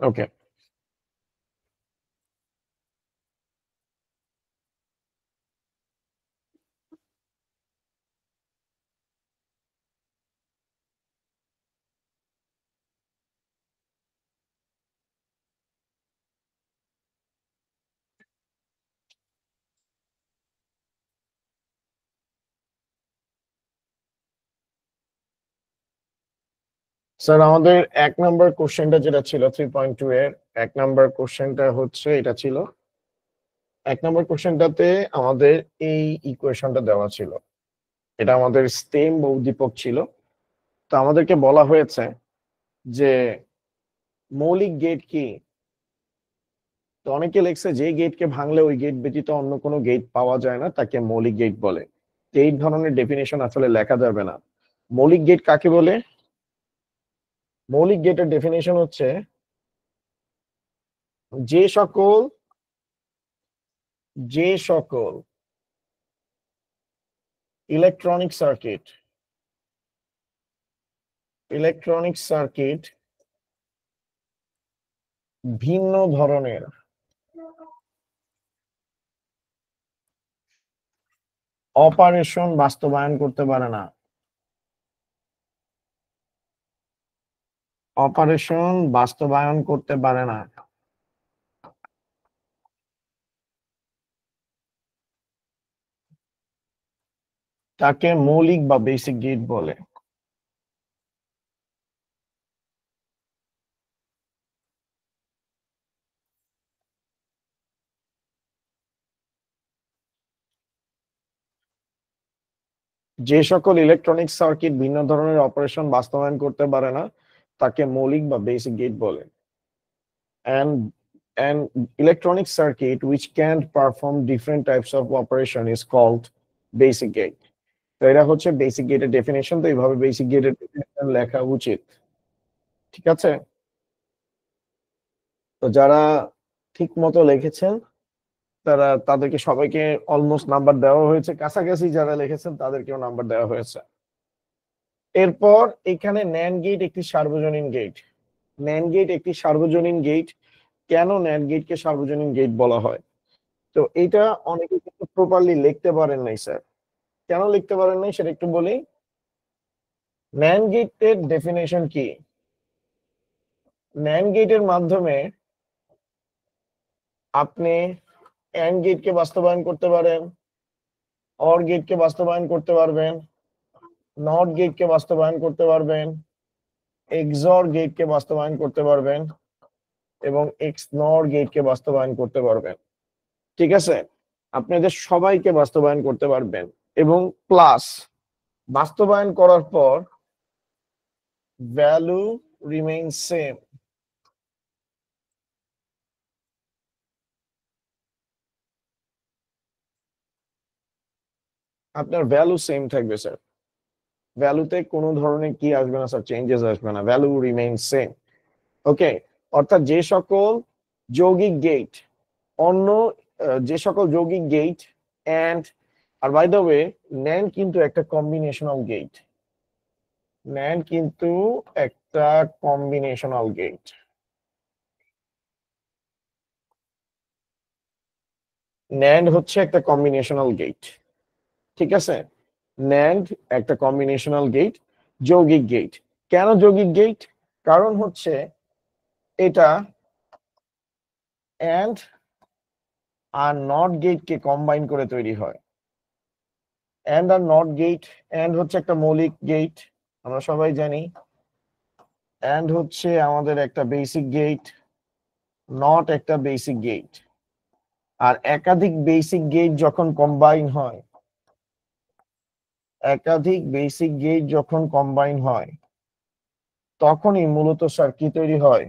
ওকে, sir আমাদের 1 নম্বর কোশ্চেনটা যেটা ছিল 3.2 এর 1 নম্বর কোশ্চেনটা হচ্ছে এটা ছিল। 1 নম্বর কোশ্চেনটাতে আমাদের এই ইকুয়েশনটা দেওয়া ছিল, এটা আমাদের স্টেম বহুদীপক ছিল। তো আমাদেরকে বলা হয়েছে যে মৌলিক গেট কি। তো অনেকে লিখছে যে গেটকে ভাঙলে ওই গেট ব্যতীত অন্য কোনো গেট পাওয়া যায় না তাকে মৌলিক গেট বলে। এই ধরনের ডেফিনেশন আসলে লেখা যাবে না। মৌলিক গেট কাকে বলে? মৌলিক গেটের ডেফিনেশন হচ্ছে যে সকল যে সকল ইলেকট্রনিক সার্কিট ভিন্ন ধরনের অপারেশন বাস্তবায়ন করতে পারে না, অপারেশন বাস্তবায়ন করতে পারে না, তাকে মৌলিক বা বেসিক গেট বলে। যে সকল ইলেকট্রনিক সার্কিট ভিন্ন ধরনের অপারেশন বাস্তবায়ন করতে পারে না তাকে মৌলিক বা বেসিক গেট বলে। and and electronic circuit which can't perform different types of operation is called basic gate. তো এটা হচ্ছে বেসিক গেটের ডেফিনেশন। তো এইভাবে বেসিক গেটের ডেফিনেশন লেখা উচিত, ঠিক আছে? তো যারা ঠিক মতো লিখেছেন তাদেরকে সবাইকে অলমোস্ট নাম্বার দেওয়া হয়েছে, কাছাকাছি যারা লিখেছেন তাদেরকেও নাম্বার দেওয়া হয়েছে। এরপর এখানে ন্যান্ড গেট একটি সার্বজনীন গেট। ন্যান্ড গেট একটি সার্বজনীন গেট। কেন ন্যান্ড গেটকে সার্বজনীন গেট বলা হয়? তো এটা অনেকে কিন্তু প্রপারলি লিখতে পারেন নাই স্যার। কেন লিখতে পারেন নাই সেটা একটু বলি। ন্যান্ড গেটের ডেফিনেশন কি? ন্যান্ড গেটের মাধ্যমে আপনি অ্যান্ড গেটকে বাস্তবায়ন করতে পারেন, অর গেটকে বাস্তবায়ন করতে পারবেন, নট গেটকে বাস্তবায়ন করতে পারবেন, এক্সঅর গেটকে বাস্তবায়ন করতে পারবেন এবং এক্স নর গেটকে বাস্তবায়ন করতে পারবেন, ঠিক আছে? আপনি এদের সবাইকে বাস্তবায়ন করতে পারবেন এবং প্লাস বাস্তবায়ন করার পর ভ্যালু রিমেইন সেম। আপনার ভ্যালু সেম থাকবে স্যার, ভ্যালুতে কোনো ধরনের কি আসবে না স্যার, চেঞ্জেস আসবে না, ভ্যালু রিমেইন সেম। ওকে, অর্থাৎ যে সকল যৌগিক গেট অন্য যে সকল যৌগিক gate AND OR by the way NAND কিন্তু একটা কম্বিনেশনাল গেট, ন্যান্ড কিন্তু একটা কম্বিনেশনাল গেট। ন্যান্ড হচ্ছে একটা কম্বিনেশনাল গেট, ঠিক আছে? ন্যান্ড একটা কম্বিনেশনাল গেট, যৌগিক গেট। কেন যৌগিক গেট? কারণ হচ্ছে এটা এন্ড আর নট গেটকে কম্বাইন করে তৈরি হয়। AND OR NOT gate, AND হচ্ছে একটা মৌলিক গেট আমরা সবাই জানি, এন্ড হচ্ছে আমাদের একটা বেসিক গেট, নট একটা বেসিক গেট। আর একাধিক বেসিক গেট যখন কম্বাইন হয়, একাধিক বেসিক গেট যখন কম্বাইন হয় তখনই মূলত সার্কিট তৈরি হয়।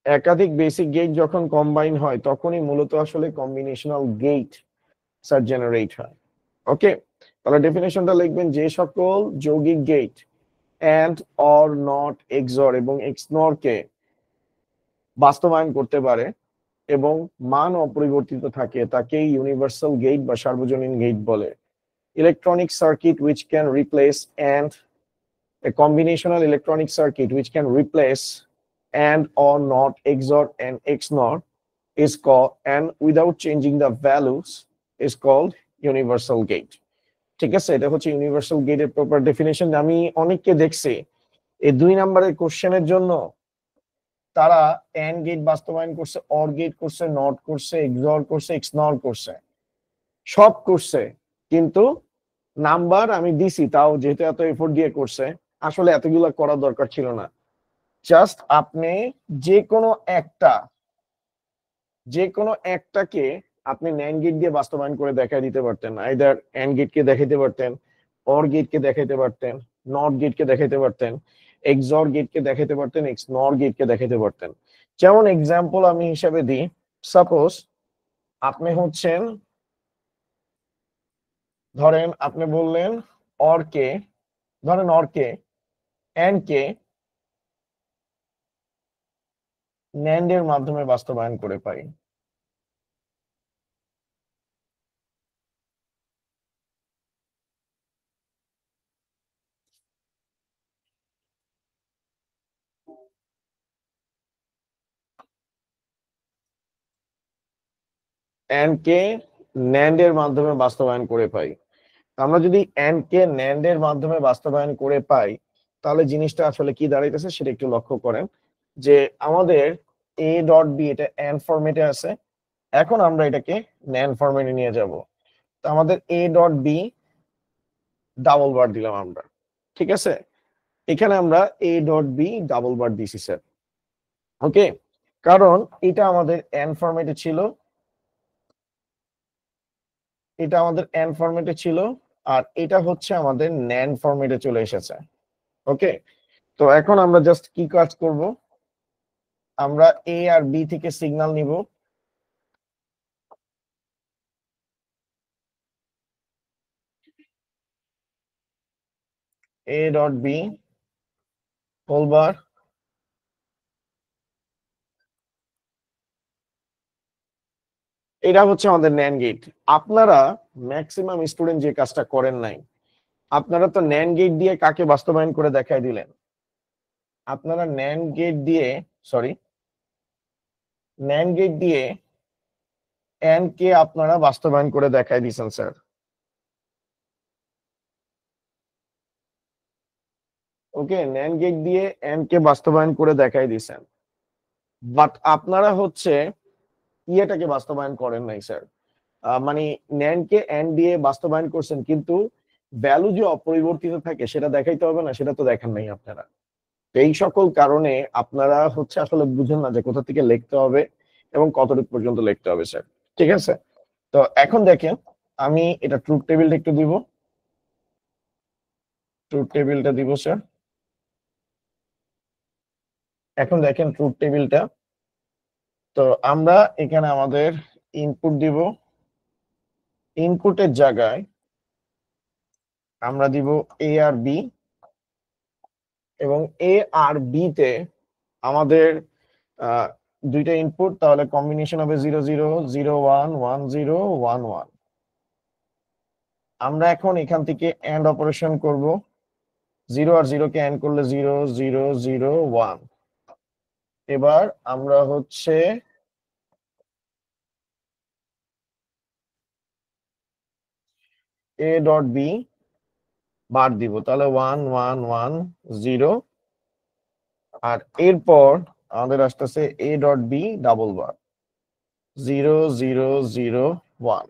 একাধিক বেসিক গেট যখন কম্বাইন হয় তখনই মূলত আসলে কম্বিনেশনাল গেট স্যার জেনারেট হয়। ওকে, তাহলে ডেফিনেশনটা লিখবেন, যে সকল যৌগিক গেট এন্ড অর নট এক্সঅর এবং এক্সনর কে বাস্তবায়ন করতে পারে এবং মান অপরিবর্তিত থাকে তাকে ইউনিভার্সাল গেট বা সার্বজনীন গেট বলে। Electronic circuit which can replace and a combinational electronic circuit which can replace and or not XOR and XNOR is called, and without changing the values is called universal gate. ঠিক আছে, এটা হচ্ছে universal গেটের proper definition. আমি অনেককে দেখছি এই 2 নম্বরের কোশ্চেনের জন্য তারা এন্ড গেট বাস্তবায়ন করছে, অর গেট করছে, নট করছে, এক্সঅর করছে, এক্সনর করছে, সব করছে, কিন্তু নাম্বার আমি দিছি, তাও যেহেতু এত এফোর্ট দিয়ে করছে, আসলে এতগুলো করার দরকার ছিল না। জাস্ট আপনি যে কোনো একটাকে আপনি ন্যান্ড গেট দিয়ে বাস্তবায়ন করে দেখাই দিতে পারতেন। আইদার এন্ড গেটকে দেখাইতে পারতেন, অর গেটকে দেখাইতে পারতেন, নট গেটকে দেখাইতে পারতেন, এক্সঅর গেটকে দেখাইতে পারতেন, এক্সনর গেটকে দেখাইতে পারতেন। যেমন এক্সাম্পল আমি হিসাবে দিই, সাপোজ আপনি হচ্ছেন, ধরেন আপনি বললেন অরকে, ধরেন অরকে এন্ড কে ন্যান্ড এর মাধ্যমে বাস্তবায়ন করে পাই। এন্ড কে ন্যান্ড এর মাধ্যমে বাস্তবায়ন করে পাই। আমরা যদি এন্ড কে ন্যান্ড এর মাধ্যমে বাস্তবায়ন করে পাই, তাহলে জিনিসটা আসলে কি দাঁড়াইতেছে সেটা একটু লক্ষ্য করেন, যে আমাদের এ ডট বি এটা এন্ড ফরম্যাটে আছে, এখন আমরা এটাকে ন্যান্ড ফরম্যাটে নিয়ে যাব। তো আমাদের A dot B double bar দিলাম আমরা, ঠিক আছে, এখানে আমরা A dot B double bar দিছি স্যার। ওকে, কারণ এটা আমাদের এন্ড ফরম্যাটে ছিল, এটা আমাদের এন্ড ফরম্যাটে ছিল, আর এটা হচ্ছে আমাদের ন্যান্ড ফরম্যাটে চলে এসেছে। ওকে, তো এখন আমরা জাস্ট কি কাজ করব, আমরা এ আর বি থেকে সিগন্যাল নিব, A dot B whole bar, এটা হচ্ছে আমাদের ন্যান্ড গেট। আপনারা ম্যাক্সিমাম স্টুডেন্ট যে কাজটা করেন নাই, আপনারা তো ন্যান্ড গেট দিয়ে কাকে বাস্তবায়ন করে দেখাই দিলেন, আপনারা ন্যান্ড গেট দিয়ে, সরি, ন্যান্ড গেট দিয়ে এন্ড কে আপনারা বাস্তবায়ন করে দেখাই দিয়েছেন স্যার। ওকে, ন্যান্ড গেট দিয়ে এন্ড কে বাস্তবায়ন করে দেখাই দিয়েছেন, বাট আপনারা হচ্ছে ইয়েটাকে বাস্তবায়ন করেন নাই স্যার। মানে ন্যান্ড কে এন্ড দিয়ে বাস্তবায়ন করছেন, কিন্তু ভ্যালু যে অপরিবর্তিত থাকে সেটা দেখাইতে হবে না, সেটা তো দেখেন নাই আপনারা। তো এই সকল কারণে আপনারা হচ্ছে আসলে বুঝেন না যে কোথা থেকে লিখতে হবে এবং কতটুকু পর্যন্ত লিখতে হবে স্যার। ঠিক আছে, তো এখন দেখেন আমি এটা ট্রুথ টেবিলটা একটু দিব, ট্রুথ টেবিলটা দিব স্যার। এখন দেখেন ট্রুথ টেবিলটা, তো আমরা এখানে আমাদের ইনপুট দিব, ইনপুটের জায়গায় আমরা দিব এ আর বি, এবং এ আর বি তে আমাদের দুইটা ইনপুট, তাহলে কম্বিনেশন হবে 0 0 0 1 1 0 1 1। আমরা এখন এখান থেকে এন্ড অপারেশন করব, 0 আর 0 কে এন্ড করলে 0 0 0 1। এবার আমরা হচ্ছে এ ডট বি বার দিব, তাহলে 1 1 1 0, আর এরপর আমাদের আসতেছে A dot B double bar 0 0 0 1।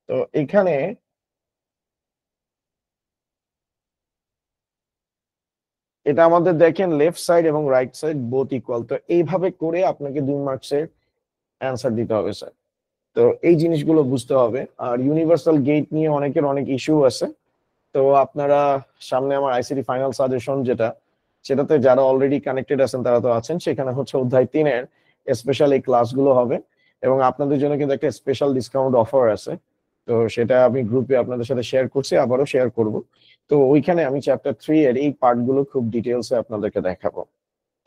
তো এখানে এটা আমাদের দেখেন লেফট সাইড এবং রাইট সাইড বোথ ইকুয়াল, তো এইভাবে করে আপনাকে 2 মার্কসের অ্যান্সার দিতে হবে স্যার। তো এই জিনিসগুলো বুঝতে হবে। আর ইউনিভার্সাল গেট নিয়ে অনেকের অনেক ইস্যু আছে, তো আপনারা সামনে আমার আইসিটি ফাইনাল সাজেশন যেটা, সেটাতে যারা অলরেডি কানেক্টেড আছেন তারা তো আছেন, সেখানে হচ্ছে অধ্যায় 3-এর স্পেশাল এই ক্লাসগুলো হবে, এবং আপনাদের জন্য কিন্তু একটা স্পেশাল ডিসকাউন্ট অফার আছে। তো সেটা আমি গ্রুপে আপনাদের সাথে শেয়ার করছি, আবারও শেয়ার করব। তো ওইখানে আমি চ্যাপ্টার 3 এর এই পার্টগুলো খুব ডিটেইলসে আপনাদেরকে দেখাবো।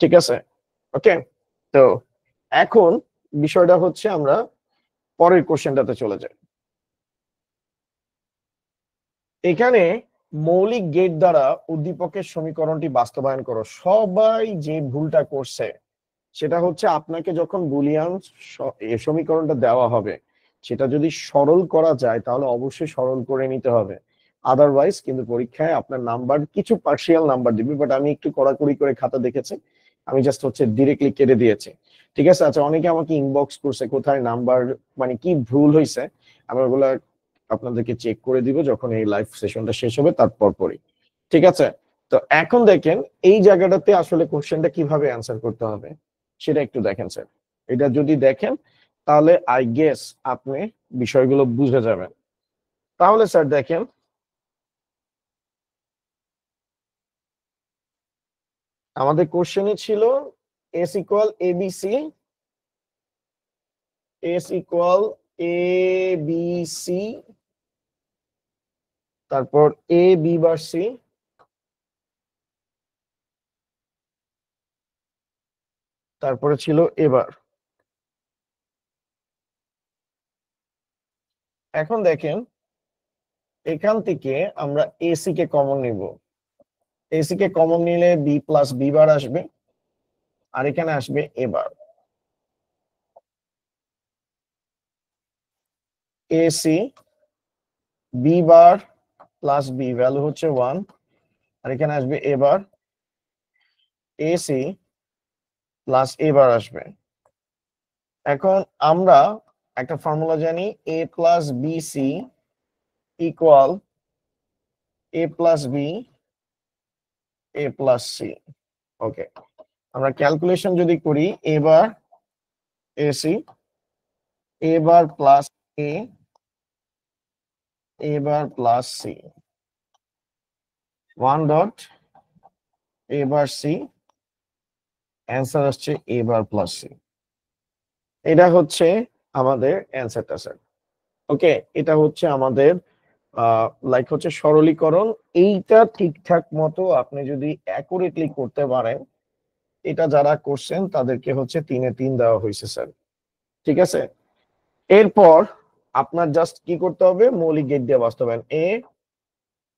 ঠিক আছে, ওকে। তো এখন বিষয়টা হচ্ছে আমরা পরের কোশ্চেনটাতে চলে যাই। এখানে মৌলিক গেট দ্বারা উদ্দীপকের সমীকরণটি বাস্তবায়ন করো। সবাই যে ভুলটা করছে সেটা হচ্ছে আপনাকে যখন বুলিয়ান সমীকরণটা দেওয়া হবে সেটা যদি সরল করা যায় তাহলে অবশ্যই সরল করে নিতে হবে, আদারওয়াইজ কিন্তু পরীক্ষায় আপনার নাম্বার কিছু পার্শিয়াল নাম্বার দিবে। বাট আমি একটু কড়াকড়ি করে খাতা দেখেছি, আমি জাস্ট হচ্ছে ডিরেক্টলি কেটে দিয়েছি। ঠিক আছে, আচ্ছা, অনেকে আমাকে ইনবক্স করছে কোথায় নাম্বার মানে কি ভুল হয়েছে, আমি ওগুলা আপনাদেরকে চেক করে দিব যখন এই লাইভ সেশনটা শেষ হবে তারপর পরই। ঠিক আছে, তো এখন দেখেন এই জায়গাটাতে আসলে কোশ্চেনটা কিভাবে অ্যান্সার করতে হবে সেটা একটু দেখেন স্যার। এটা যদি দেখেন তাহলে আই গেস আপনি বিষয়গুলো বুঝে যাবেন। তাহলে স্যার দেখেন, আমাদের কোশ্চেনে ছিল এস ইকুয়াল এ বি সি, এস ইকুয়াল এ বি সি, তারপর এ বি বার সি, তারপরে ছিল এবার। এখন দেখেন এখান থেকে আমরা এসি কে কমন নিব, এসি কে কমন নিলে বি প্লাস বি বার আসবে, আর এখানে আসবে এবার। AC B bar plus B value হচ্ছে 1, আর এখানে আসবে এবার এসি প্লাস এবার আসবে। এখন আমরা একটা ফর্মুলা জানি, এ plus B C equal A plus B A plus C. ওকে, আমরা ক্যালকুলেশন যদি করি এবার এসি এবার প্লাস এ এবার প্লাস সি 1 ডট এবার সি, অ্যান্সার আসছে এবার প্লাস সি। এটা হচ্ছে আমাদের অ্যান্সারটা স্যার। ওকে, এটা হচ্ছে আমাদের লাইক হচ্ছে সরলীকরণ। এইটা ঠিকঠাক মতো আপনি যদি অ্যাকুরেটলি করতে পারেন, এটা যারা করছেন তাদেরকে হচ্ছে 3-এ 3 দেওয়া হয়েছে স্যার। ঠিক আছে, এরপর আপনার জাস্ট কি করতে হবে, মৌলিক গেট দিয়ে বাস্তবায়ন এ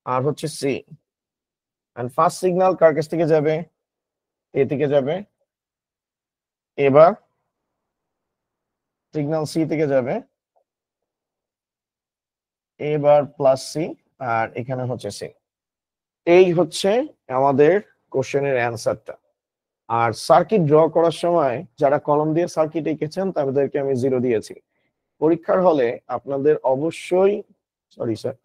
আর হচ্ছে সি। এন্ড ফার্স্ট সিগন্যাল কার কাছ থেকে যাবে, এ থেকে যাবে, এবার সিগন্যাল সি থেকে যাবে, এবার প্লাস সি, আর এখানে হচ্ছে সি। এই হচ্ছে আমাদের কোশ্চেনের অ্যান্সারটা। আর সার্কিট ড্র করার সময় যারা কলম দিয়ে সার্কিট এঁকেছেন তাদেরকে আমি 0 দিয়েছি। পরীক্ষার হলে আপনাদের অবশ্যই, সরি স্যার,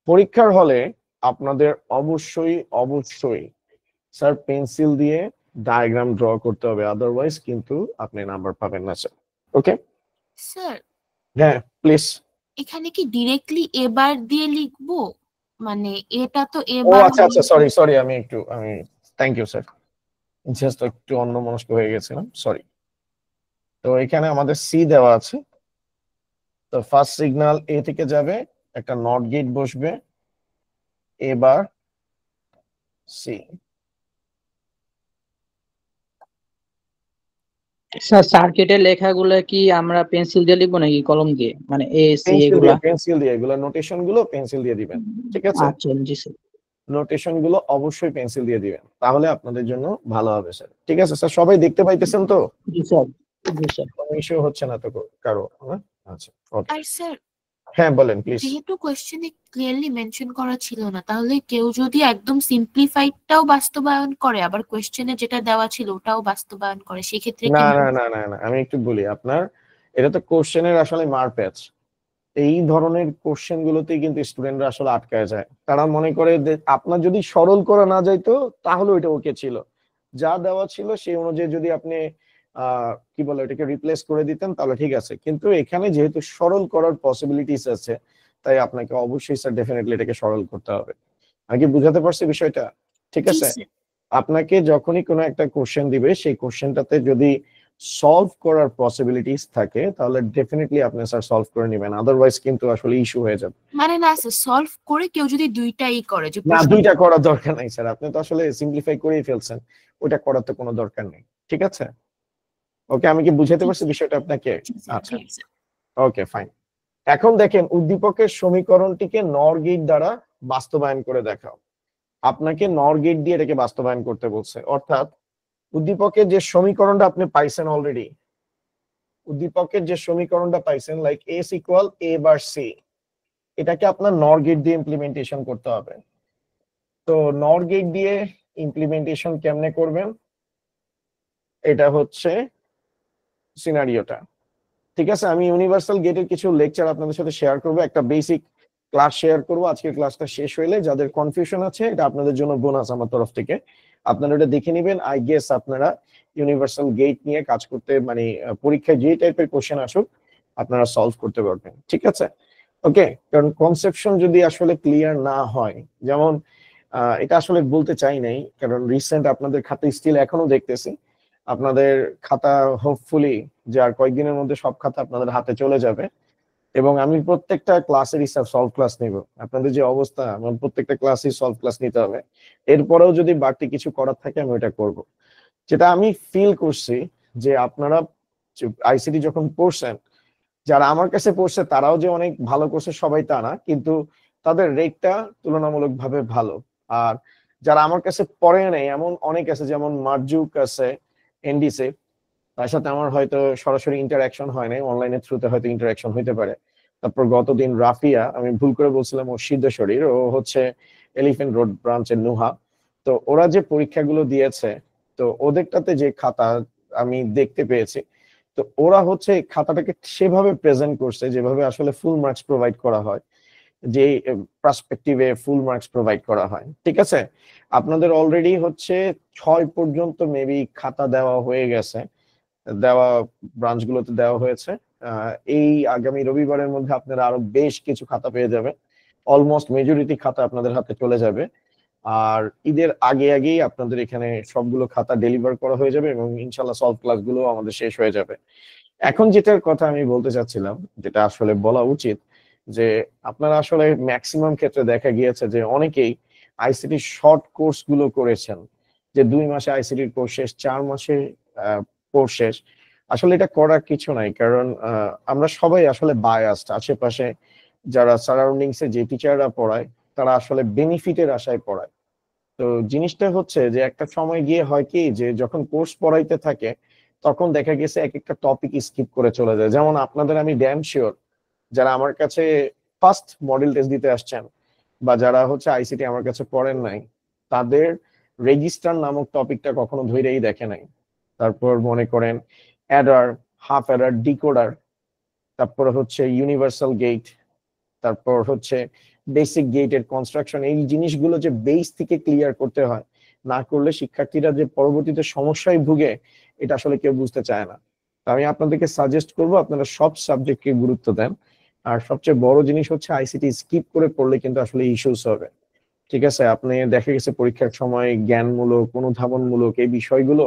পরীক্ষার হলে আপনাদের অবশ্যই অবশ্যই স্যার পেন্সিল দিয়ে ডায়াগ্রাম ড্র করতে হবে, আদারওয়াইজ কিন্তু আপনি নাম্বার পাবেন না স্যার। ওকে স্যার, হ্যাঁ প্লিজ। এখানে কি ডিরেক্টলি এবার দিয়ে লিখবো? মানে এটা তো ও এবার আচ্ছা আচ্ছা, সরি সরি, আমি থ্যাংক ইউ স্যার, জাস্ট একটু অন্যমনস্ক হয়ে গেছিলাম, সরি। তো এখানে আমাদের সি দেওয়া আছে, তো ফার্স্ট সিগন্যাল এ থেকে যাবে, একটা নট গেট বসবে, এবার সি। স্যার সার্কিটের লেখাগুলো কি আমরা পেন্সিল দিয়ে লিখবো নাকি কলম দিয়ে, মানে এ সি এগুলা? পেন্সিল দিয়ে এগুলো নোটেশন গুলো পেন্সিল দিয়ে দিবেন, ঠিক আছে? আচ্ছা জি স্যার। নোটেশন গুলো অবশ্যই পেন্সিল দিয়ে দিবেন, তাহলে আপনাদের জন্য ভালো হবে স্যার। ঠিক আছে স্যার, সবাই দেখতে পাইতেছেন তো? জি স্যার। জি স্যার। কোনো ইস্যু হচ্ছে না তো কারো? হ্যাঁ আচ্ছা ওকে, আর স্যার, হ্যাঁ বলেন প্লিজ। যেহেতু কোশ্চেনে ক্লিয়ারলি মেনশন করা ছিল না, তাহলে কেউ যদি একদম সিম্পলিফাইডটাও বাস্তবায়ন করে আবার কোশ্চেনে যেটা দেওয়া ছিল ওটাও বাস্তবায়ন করে, সেক্ষেত্রে কি? না না না না না, আমি একটু বলি আপনার, এটা তো কোশ্চেনের আসলে মারপ্যাচ। এই ধরনের কোশ্চেন গুলোতেই কিন্তু স্টুডেন্টরা আসলে আটকায় যায়। তারা মনে করে যে আপনার যদি সরল করা না যাইতো তাহলে ওইটা ওকে ছিল, যা দেওয়া ছিল সেই অনুযায়ী যদি আপনি কি বলে এটাকে রিপ্লেস করে দিতেন তাহলে ঠিক আছে, কিন্তু এখানে যেহেতু সরল করার পসিবিলিটিস আছে তাই আপনাকে অবশ্যই স্যার ডেফিনেটলি এটাকে সরল করতে হবে। আমি কি বুঝাতে পারছি বিষয়টা? ঠিক জি আছে, স্যার। আপনাকে যখনই কোনো একটা কোশ্চেন দিবে সেই কোশ্চেনটাতে যদি সলভ করার পসিবিলিটিস থাকে তাহলে ডেফিনেটলি আপনি স্যার সলভ করে নেবেন, আদারওয়াইজ কিন্তু আসলে ইস্যু হয়ে যাবে। মানে না স্যার, সলভ করে কেউ যদি দুইটাই করে, যে না, দুইটা করার দরকার নাই স্যার, আপনি তো আসলে সিম্পলিফাই করেই ফেলছেন, ওটা করার তো কোনো দরকার নেই। ঠিক আছে, ওকে, আমি কি বুঝাতে পারছি বিষয়টা আপনাকে? আচ্ছা, ওকে ফাইন। এখন দেখেন উদ্দীপকের সমীকরণটিকে নর গেট দ্বারা বাস্তবায়ন করে দেখাও। আপনাকে নর গেট দিয়ে এটাকে বাস্তবায়ন করতে বলছে, অর্থাৎ উদ্দীপকের যে সমীকরণটা আপনি পাইছেন অলরেডি, উদ্দীপকের যে সমীকরণটা পাইছেন লাইক এস ইকুয়াল এ বার সি, এটাকে আপনার নর গেট দিয়ে ইমপ্লিমেন্টেশন করতে হবে। তো নর গেট দিয়ে ইমপ্লিমেন্টেশন কেমনে করবেন, এটা হচ্ছে সিনারিওটা। ঠিক আছে, আমি ইউনিভার্সাল গেটের কিছু লেকচার আপনাদের সাথে শেয়ার করব, একটা বেসিক ক্লাস শেয়ার করব আজকের ক্লাসটা শেষ হইলে। যাদের কনফিউশন আছে এটা আপনাদের জন্য বোনাস আমার তরফ থেকে, আপনারা এটা দেখে নেবেন। আই গেস আপনারা ইউনিভার্সাল গেট নিয়ে কাজ করতে মানে পরীক্ষায় যে টাইপের কোশ্চেন আসুক আপনারা সলভ করতে পারবেন। ঠিক আছে, ওকে, কারণ কনসেপশন যদি আসলে ক্লিয়ার না হয়, যেমন এটা আসলে বলতে চাই নাই কারণ রিসেন্ট আপনাদের খাতা স্টিল এখনো দেখতেছি, আপনাদের খাতা হোপফুলি যে আর কয়েকদিনের মধ্যে সব খাতা আপনাদের হাতে চলে যাবে, এবং আমি প্রত্যেকটা ক্লাসের হিসাব সলভ ক্লাস নিব। আপনাদের যে অবস্থা, আমার প্রত্যেকটা ক্লাসই সলভ ক্লাস নিতে হবে। এরপরেও যদি বাড়তি কিছু করার থাকে আমি ওটা করব। যেটা আমি ফিল করছি যে আপনারা আইসিটি যখন পড়ছেন, যারা আমার কাছে পড়ছে তারাও যে অনেক ভালো করছে সবাই তা না, কিন্তু তাদের রেটটা তুলনামূলকভাবে ভালো। আর যারা আমার কাছে পড়ে নেই এমন অনেক আছে, যেমন মার্জুক আছে, এনডিসে, তার সাথে আমার হয়তো সরাসরি ইন্টারাকশন হয় নাই, অনলাইনের থ্রুতে হয়তো ইন্টারাকশন হইতে পারে। তারপর গতদিন রাফিয়া, আমি ভুল করে বলছিলাম ও সিদ্ধেশ্বরীর, ও হচ্ছে এলিফেন্ট রোড ব্রাঞ্চের নুহা। তো ওরা যে পরীক্ষাগুলো দিয়েছে, তো ওদেরটাতে যে খাতা আমি দেখতে পেয়েছি, তো ওরা হচ্ছে খাতাটাকে সেভাবে প্রেজেন্ট করছে যেভাবে আসলে ফুল মার্কস প্রোভাইড করা হয়, যে পার্সপেক্টিভে ফুল মার্কস প্রোভাইড করা হয়। ঠিক আছে, আপনাদের অলরেডি হচ্ছে 6 পর্যন্ত মেবি খাতা দেওয়া হয়ে গেছে, দেওয়া ব্রাঞ্চগুলোতে দেওয়া হয়েছে। এই আগামী রবিবারের মধ্যে আপনারা আরো বেশ কিছু খাতা পেয়ে যাবেন, অলমোস্ট মেজরিটি খাতা আপনাদের হাতে চলে যাবে। আর ঈদের আগে আগেই আপনাদের এখানে সবগুলো খাতা ডেলিভার করা হয়ে যাবে এবং ইনশাল্লাহ সলভ ক্লাসগুলো আমাদের শেষ হয়ে যাবে। এখন যেটার কথা আমি বলতে চাচ্ছিলাম, যেটা আসলে বলা উচিত, যে আপনারা আসলে ম্যাক্সিমাম ক্ষেত্রে দেখা গিয়েছে যে অনেকেই আইসিটি শর্ট কোর্স গুলো করেছেন, যে 2 মাসে আইসিটির কোর্স শেষ, 4 মাসে কোর্স শেষ। আসলে এটা করার কিছু নাই, কারণ আমরা সবাই আসলে বায়াসড। আশেপাশে যারা সারাউন্ডিংসে যে টিচাররা পড়ায় তারা আসলে বেনিফিটের আশায় পড়ায়। তো জিনিসটা হচ্ছে যে একটা সময় গিয়ে হয় কি, যে যখন কোর্স পড়াইতে থাকে তখন দেখা গেছে এক একটা টপিক স্কিপ করে চলে যায়। যেমন আপনাদের আমি ড্যাম শিওর যারা আমার কাছে ফার্স্ট মডেল টেস্ট দিতে আসছেন বা যারা হচ্ছে আইসিটি আমার কাছে পড়েন নাই, তাদের রেজিস্টার নামক টপিকটা কখনো ধরেই দেখে নাই। তারপর মনে করেন অ্যাডার, হাফ অ্যাডার, ডিকোডার, তারপর হচ্ছে ইউনিভার্সাল গেট, তারপর হচ্ছে বেসিক গেটের কনস্ট্রাকশন, এই জিনিসগুলো যে বেস থেকে ক্লিয়ার করতে হয়, না করলে শিক্ষার্থীরা যে পরবর্তীতে সমস্যায় ভুগে এটা আসলে কেউ বুঝতে চায় না। আমি আপনাদেরকে সাজেস্ট করব আপনারা সব সাবজেক্টকে গুরুত্ব দেন। আর সবচেয়ে বড় জিনিস হচ্ছে আইসিটি স্কিপ করে পড়লে কিন্তু আসলে ইস্যুস হবে। ঠিক আছে, আপনি দেখা গেছে পরীক্ষার সময় জ্ঞানমূলক, অনুধাবনমূলক এই বিষয়গুলো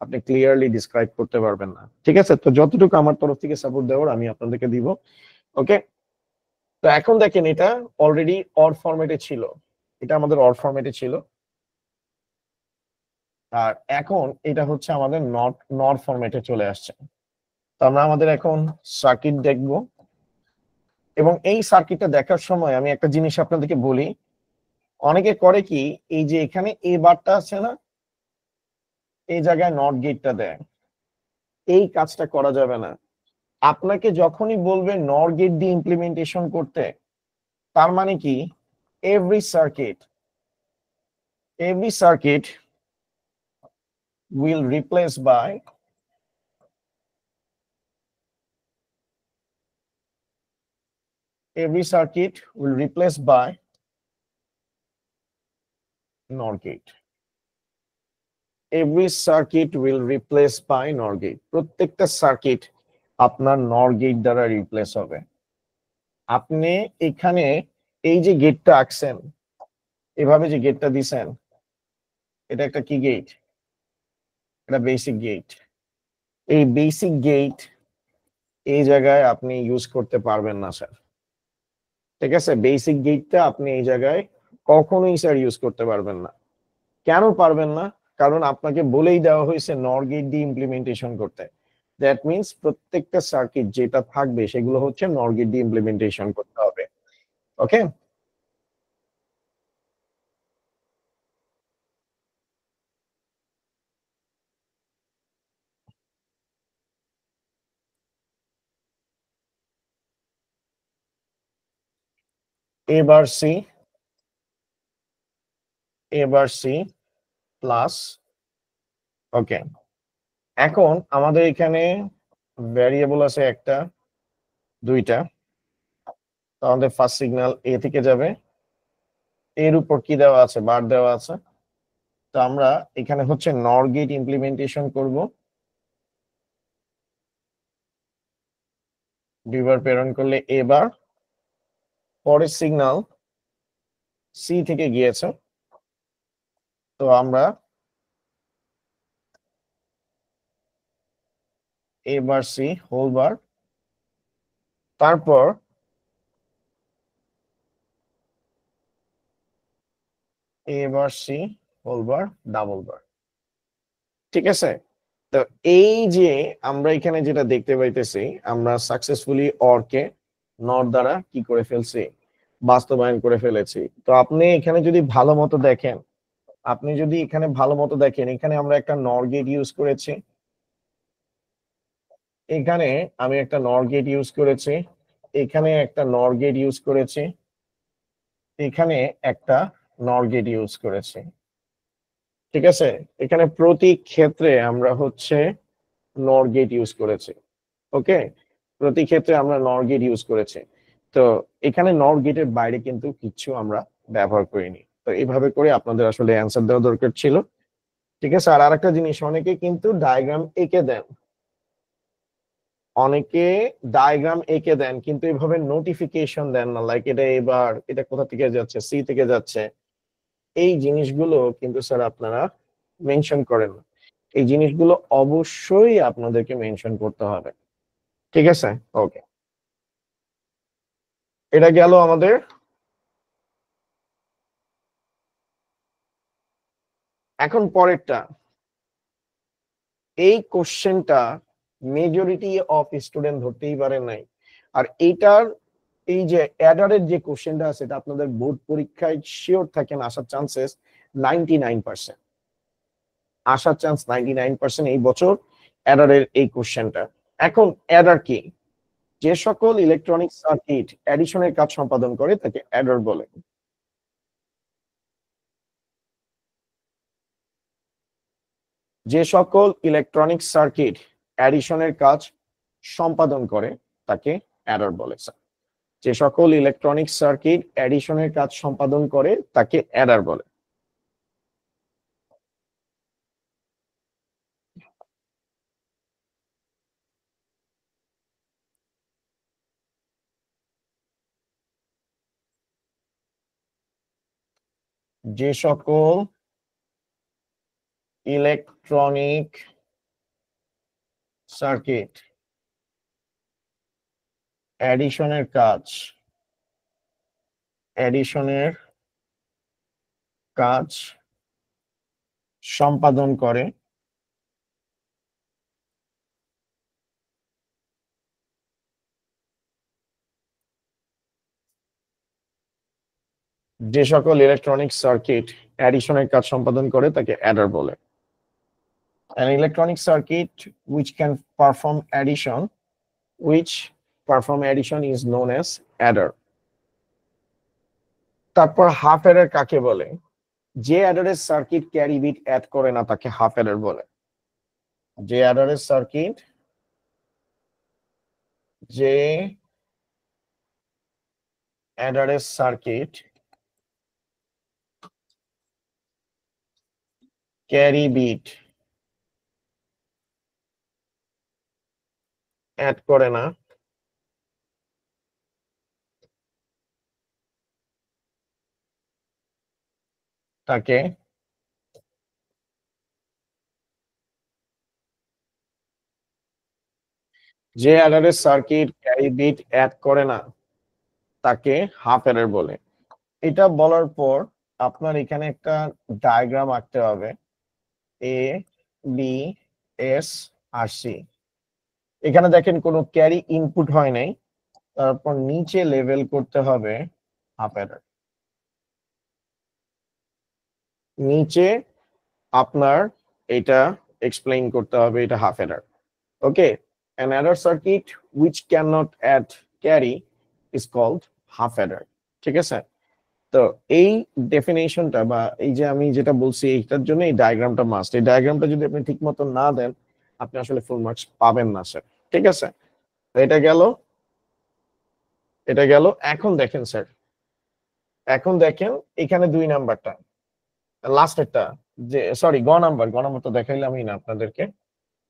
আপনি ক্লিয়ারলি ডিসক্রাইব করতে পারবেন না। ঠিক আছে, তো যতটুকু আমার তরফ থেকে সাপোর্ট দেওয়ার আমি আপনাদেরকে দিব। ওকে, তো এখন দেখেন এটা অলরেডি অর ফরম্যাটে ছিল, এটা আমাদের অর ফরম্যাটে ছিল, আর এখন এটা হচ্ছে আমাদের নট নর ফরম্যাটে চলে আসছে। তো আমরা আমাদের এখন সার্কিট দেখব, এবং এই সার্কিটটা দেখার সময় আমি একটা জিনিস আপনাদেরকে বলি, অনেকে করে কি, এই যে এখানে এ বারটা আছে না, এই জায়গায় নট গেটটা দেয়, এই কাজটা করা যাবে না। আপনাকে যখনই বলবে নর গেট দিয়ে ইমপ্লিমেন্টেশন করতে, তার মানে কি every circuit will replace by NOR gate. Every circuit will replace by NOR gate. প্রত্যেকটা সার্কিট আপনার NOR গেট দ্বারা রিপ্লেস হবে। আপনি এখানে এই যে গেটটা আঁকছেন, এভাবে যে গেটটা দিছেন, এটা একটা কি গেট? এটা বেসিক গেট। এই বেসিক গেট এই জায়গায় আপনি ইউজ করতে পারবেন না স্যার, ঠিক আছে? বেসিক গেটটা আপনি এই জায়গায় কখনোই স্যার ইউজ করতে পারবেন না। কেন পারবেন না? কারণ আপনাকে বলেই দেওয়া হয়েছে নর গেট দিয়ে ইমপ্লিমেন্টেশন করতে। দ্যাট মিন্স প্রত্যেকটা সার্কিট যেটা থাকবে সেগুলো হচ্ছে নর গেট দিয়ে ইমপ্লিমেন্টেশন করতে হবে। ওকে, এবার সি, এবার সি প্লাস। ওকে, এখন আমাদের এখানে ভ্যারিয়েবল আছে একটা, দুইটা। তো আমাদের ফার্স্ট সিগন্যাল এ থেকে যাবে, এর উপর কি দেওয়া আছে? বার দেওয়া আছে। তো আমরা এখানে হচ্ছে নর গেট ইমপ্লিমেন্টেশন করব, দুইবার প্রেরণ করলে এবার, পরের সিগন্যাল সি থেকে গিয়েছে, তো আমরা এবার সি হোল বার, তারপর এবার C whole bar double bar, ঠিক আছে? তো এই যে আমরা এখানে যেটা দেখতে পাইতেছি, আমরা সাকসেসফুলি অর কে নর দ্বারা কি করে ফেলছি? বাস্তবায়ন করে ফেলেছি। তো আপনি এখানে যদি ভালো মতো দেখেন, আপনি যদি এখানে ভালো মতো দেখেন, এখানে আমরা একটা নর গেট ইউজ করেছি, এখানে আমি একটা নর গেট ইউজ করেছি, এখানে একটা নর গেট ইউজ করেছি, এখানে একটা নর গেট ইউজ করেছি, ঠিক আছে? এখানে প্রতি ক্ষেত্রে আমরা হচ্ছে নর গেট ইউজ করেছি। ওকে, প্রতি ক্ষেত্রে আমরা নর গেট ইউজ করেছি। তো এখানে নর গেটের বাইরে কিন্তু কিছু আমরা ব্যবহার করিনি। তো এইভাবে করে আপনাদের আসলে অ্যান্সার দেওয়া দরকার ছিল, ঠিক আছে? আর আরেকটা জিনিস, অনেকে কিন্তু ডায়াগ্রাম এঁকে দেন, অনেকে ডায়াগ্রাম এঁকে দেন কিন্তু এইভাবে নোটিফিকেশন দেন না, লাইক এটা এবার এটা কোথা থেকে যাচ্ছে, সি থেকে যাচ্ছে, এই জিনিসগুলো কিন্তু স্যার আপনারা মেনশন করেন না। এই জিনিসগুলো অবশ্যই আপনাদেরকে মেনশন করতে হবে, ঠিক আছে? ওকে, এটা গেল আমাদের। এখন পরেরটা, এই কোশ্চেনটা মেজরিটি অফ স্টুডেন্ট ধরতেই পারে নাই। আর এইটার এই যে অ্যাডারের যে কোশ্চেনটা আছে, এটা আপনাদের বোর্ড পরীক্ষায় শিওর থাকেন আসার চান্সেস 99%, আসার চান্স 99% এই বছর অ্যাডারের এই কোশ্চেনটা। এখন অ্যাডার কি? যে সকল ইলেকট্রনিক সার্কিট অ্যাডিশনের কাজ সম্পাদন করে তাকে অ্যাডার বলে। যে সকল ইলেকট্রনিক সার্কিট অ্যাডিশনের কাজ সম্পাদন করে তাকে অ্যাডার বলে। যে সকল ইলেকট্রনিক সার্কিট অ্যাডিশনের কাজ সম্পাদন করে তাকে অ্যাডার বলে। যে সকল ইলেকট্রনিক সার্কিট অ্যাডিশনের কাজ সম্পাদন করে যে সকল ইলেকট্রনিক সার্কিট অ্যাডিশনের কাজ সম্পাদন করে তাকে অ্যাডার বলে। An electronic circuit which can perform addition is known as adder. তারপর হাফ অ্যাডার কাকে বলে? যে অ্যাডারের সার্কিট ক্যারি বিট অ্যাড করে না তাকে হাফ অ্যাডার বলে। যে অ্যাডারের সার্কিট ক্যারি বিট অ্যাড করে না তাকে যে অ্যাডারের সার্কিট ক্যারি বিট অ্যাড করে না তাকে হাফ অ্যাডার বলে। এটা বলার পর আপনার এখানে একটা ডায়াগ্রাম আঁকতে হবে, A B S R C. এখানে দেখেন কোনো ক্যারি ইনপুট হয় নাই, তারপর নিচে লেভেল করতে হবে হাফ অ্যাডার। নিচে আপনার এটা এক্সপ্লেইন করতে হবে এটা half Eder. Okay, an adder circuit which cannot add carry is called half adder। ঠিক আছে, তো এই ডেফিনেশনটা বা এই যে আমি যেটা বলছি এইটার জন্য এই ডায়াগ্রামটা মাস্ট। এই ডায়াগ্রামটা যদি আপনি ঠিক মতো না দেন আপনি আসলে ফুল মার্কস পাবেন না স্যার। ঠিক আছে, তো এটা গেল, এটা গেল। এখন দেখেন স্যার, এখন দেখেন এখানে 2 নাম্বারটা লাস্টেরটা, যে সরি গ নাম্বার, গ নাম্বার তো দেখাইলামই না আপনাদেরকে।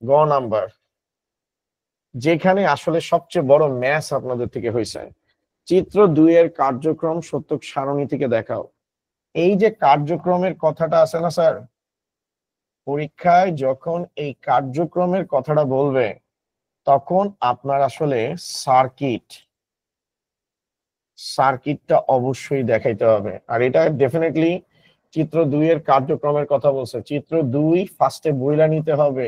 গ নাম্বার যেখানে আসলে সবচেয়ে বড় ম্যাচ আপনাদের থেকে হয়েছে, চিত্র 2 এর কার্যক্রম সত্যক সারণী থেকে দেখাও। এই যে কার্যক্রমের কথাটা আছে না স্যার, পরীক্ষায় যখন এই কার্যক্রমের কথাটা বলবে তখন আপনার আসলে সার্কিটটা অবশ্যই দেখাইতে হবে। আর এটা ডেফিনেটলি চিত্র 2 এর কার্যক্রমের কথা বলছে। চিত্র 2 ফার্স্টে বইলা নিতে হবে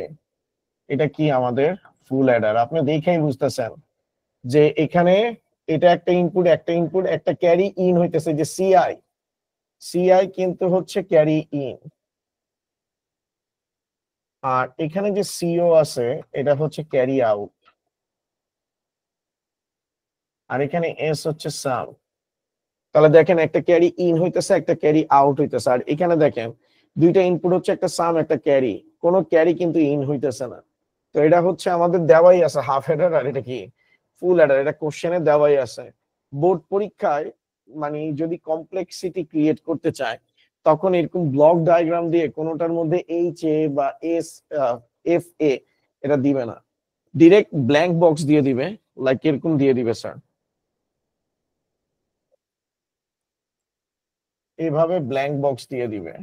এটা কি আমাদের ফুল অ্যাডার। আপনি দেখেই বুঝতেছেন যে এখানে এটা একটা ইনপুট, একটা ইনপুট, একটা ক্যারি ইন হইতেছে যে সিআই, সিআই কিন্তু হচ্ছে ক্যারি ইন। আর এখানে যে সিও আছে এটা হচ্ছে ক্যারি আউট, আর এখানে এস হচ্ছে সাম। তাহলে দেখেন একটা ক্যারি ইন হইতেছে, একটা ক্যারি আউট হইতেছে। আর এখানে দেখেন দুইটা ইনপুট হচ্ছে, একটা সাম একটা ক্যারি, কোনো ক্যারি কিন্তু ইন হইতেছে না। তো এটা হচ্ছে আমাদের দেওয়াই আছে হাফ হেডার, আর এটা কি ফুল হেডার, এটা কোশ্চেনে দেওয়াই আছে। বোর্ড পরীক্ষায় মানে যদি কমপ্লেক্সিটি ক্রিয়েট করতে চায় তখন এরকম ব্লক ডায়াগ্রাম দিয়ে কোনোটার মধ্যে এইচ এ বা এস এফ এ এটা দিবে না, ডিরেক্ট ব্ল্যাঙ্ক বক্স দিয়ে দিবে, লাইক এরকম দিয়ে দিবে স্যার, এইভাবে ব্ল্যাঙ্ক বক্স দিয়ে দিবে,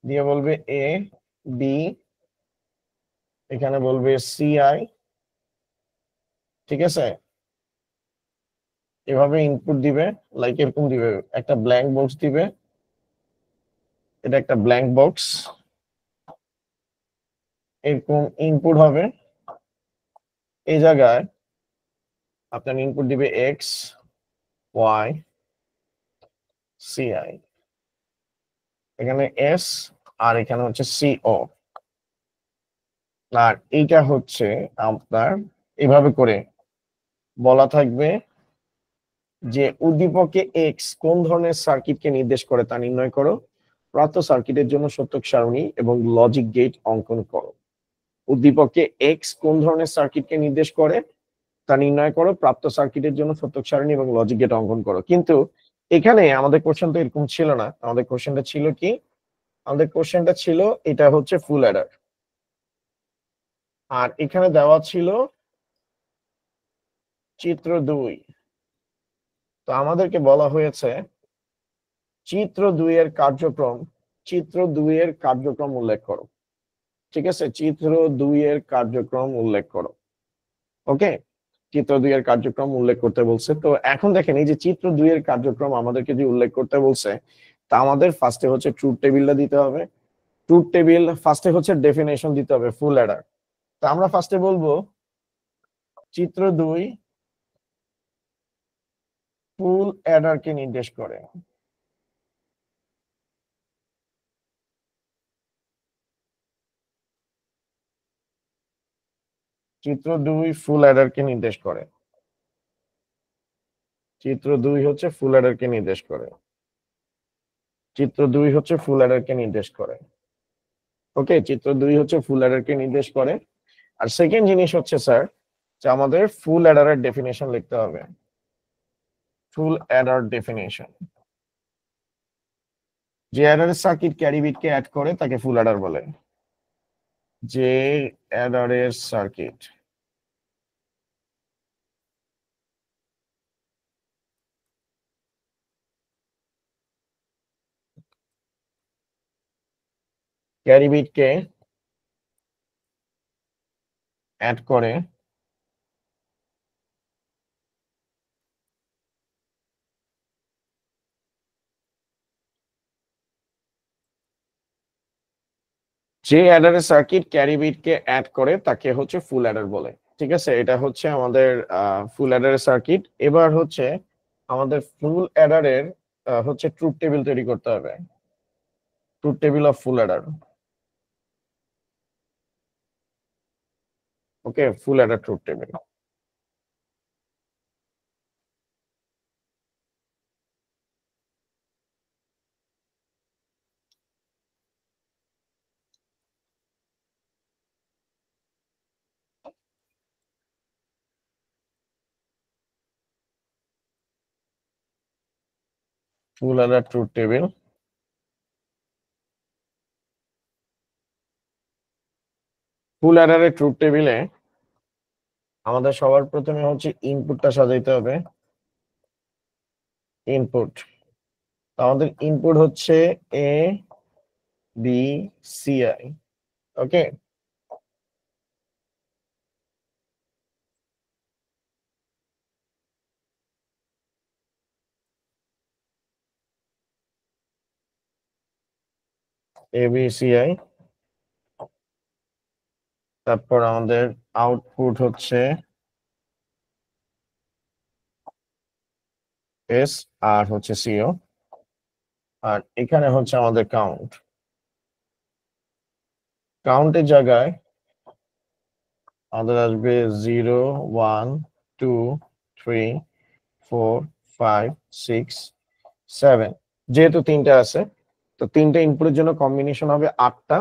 দিয়ে বলবে এ বি, এখানে বলবে সিআই। ঠিক আছে, এভাবে ইনপুট দিবে, লাইক এরকম দিবে, একটা ব্ল্যাঙ্ক বক্স দিবে, এটা একটা ব্ল্যাঙ্ক বক্স, এরকম ইনপুট হবে। এই জায়গায় আপনার ইনপুট দিবে এক্স ওয়াই সিআই, এখানে এস, আর এখানে হচ্ছে সিও। আর এইটা হচ্ছে আপনার এভাবে করে বলা থাকবে যে উদ্দীপকে এক্স কোন ধরনের সার্কিটকে নির্দেশ করে তা নির্ণয় করো, প্রাপ্ত সার্কিটের জন্য সত্যক সারণী এবং লজিক গেট অঙ্কন করো। উদ্দীপকে এক্স কোন ধরনের সার্কিটকে নির্দেশ করে তা নির্ণয় করো, প্রাপ্ত সার্কিটের জন্য সত্যক সারণী এবং লজিক গেট অঙ্কন করো। কিন্তু এখানে আমাদের কোশ্চেন তো এরকম ছিল না, আমাদের কোশ্চেনটা ছিল কি, আমাদের কোশ্চেনটা ছিল এটা হচ্ছে ফুল অ্যাডার, আর এখানে দেওয়া ছিল চিত্র 2। তো আমাদেরকে বলা হয়েছে চিত্র 2 এর কার্যক্রম, চিত্র 2 এর কার্যক্রম উল্লেখ করো। ঠিক আছে, চিত্র 2 এর কার্যক্রম উল্লেখ করো। ওকে, চিত্র 2 এর কার্যক্রম উল্লেখ করতে বলছে। তো এখন দেখেন এই যে চিত্র 2 এর কার্যক্রম আমাদেরকে যে উল্লেখ করতে বলছে, তা আমাদের ফার্স্টে হচ্ছে ট্রুথ টেবিলটা দিতে হবে। ট্রুথ টেবিল ফার্স্টে হচ্ছে ডেফিনেশন দিতে হবে ফুল অ্যাডার। তো আমরা ফার্স্টে বলবো চিত্র 2 ফুল অ্যাডার কে নির্দেশ করে। চিত্র 2 ফুল অ্যাডার কে নির্দেশ করে। চিত্র 2 হচ্ছে ফুল অ্যাডার কে নির্দেশ করে। চিত্র 2 হচ্ছে ফুল অ্যাডার কে নির্দেশ করে। ওকে, চিত্র 2 হচ্ছে ফুল অ্যাডার কে নির্দেশ করে। আর সেকেন্ড জিনিস হচ্ছে স্যার যে আমাদের ফুল অ্যাডারের ডেফিনেশন লিখতে হবে। ফুল অ্যাডার ডেফিনেশন, যে অ্যাডারের সার্কিট ক্যারি বিটকে অ্যাড করে তাকে ফুল অ্যাডার বলে। যে অ্যাডারের সার্কিট ক্যারি বিটকে অ্যাড করে যে অ্যাডারের সার্কিট ক্যারি বিটকে অ্যাড করে তাকে হচ্ছে ফুল অ্যাডার বলে। ঠিক আছে, এটা হচ্ছে আমাদের ফুল অ্যাডারের সার্কিট। এবার হচ্ছে আমাদের ফুল অ্যাডারের হচ্ছে ট্রুথ টেবিল তৈরি করতে হবে, truth table of full adder. Okay, full adder truth table. Full adder truth table. Full অ্যাডারের ট্রুথ টেবিলে আমাদের সবার প্রথমে হচ্ছে ইনপুটটা সাজাইতে হবে। ইনপুট, আমাদের ইনপুট হচ্ছে A B C I. Okay, A B C I. তারপর আমাদের আউটপুট হচ্ছে এস আর হচ্ছে সিও, আর এখানে হচ্ছে আমাদের কাউন্ট। কাউন্টের জায়গায় আমাদের আসবে 0 1 2 3 4 5 6 7। যেহেতু তিনটা আছে, তো তিনটা ইনপুটের জন্য কম্বিনেশন হবে 8টা,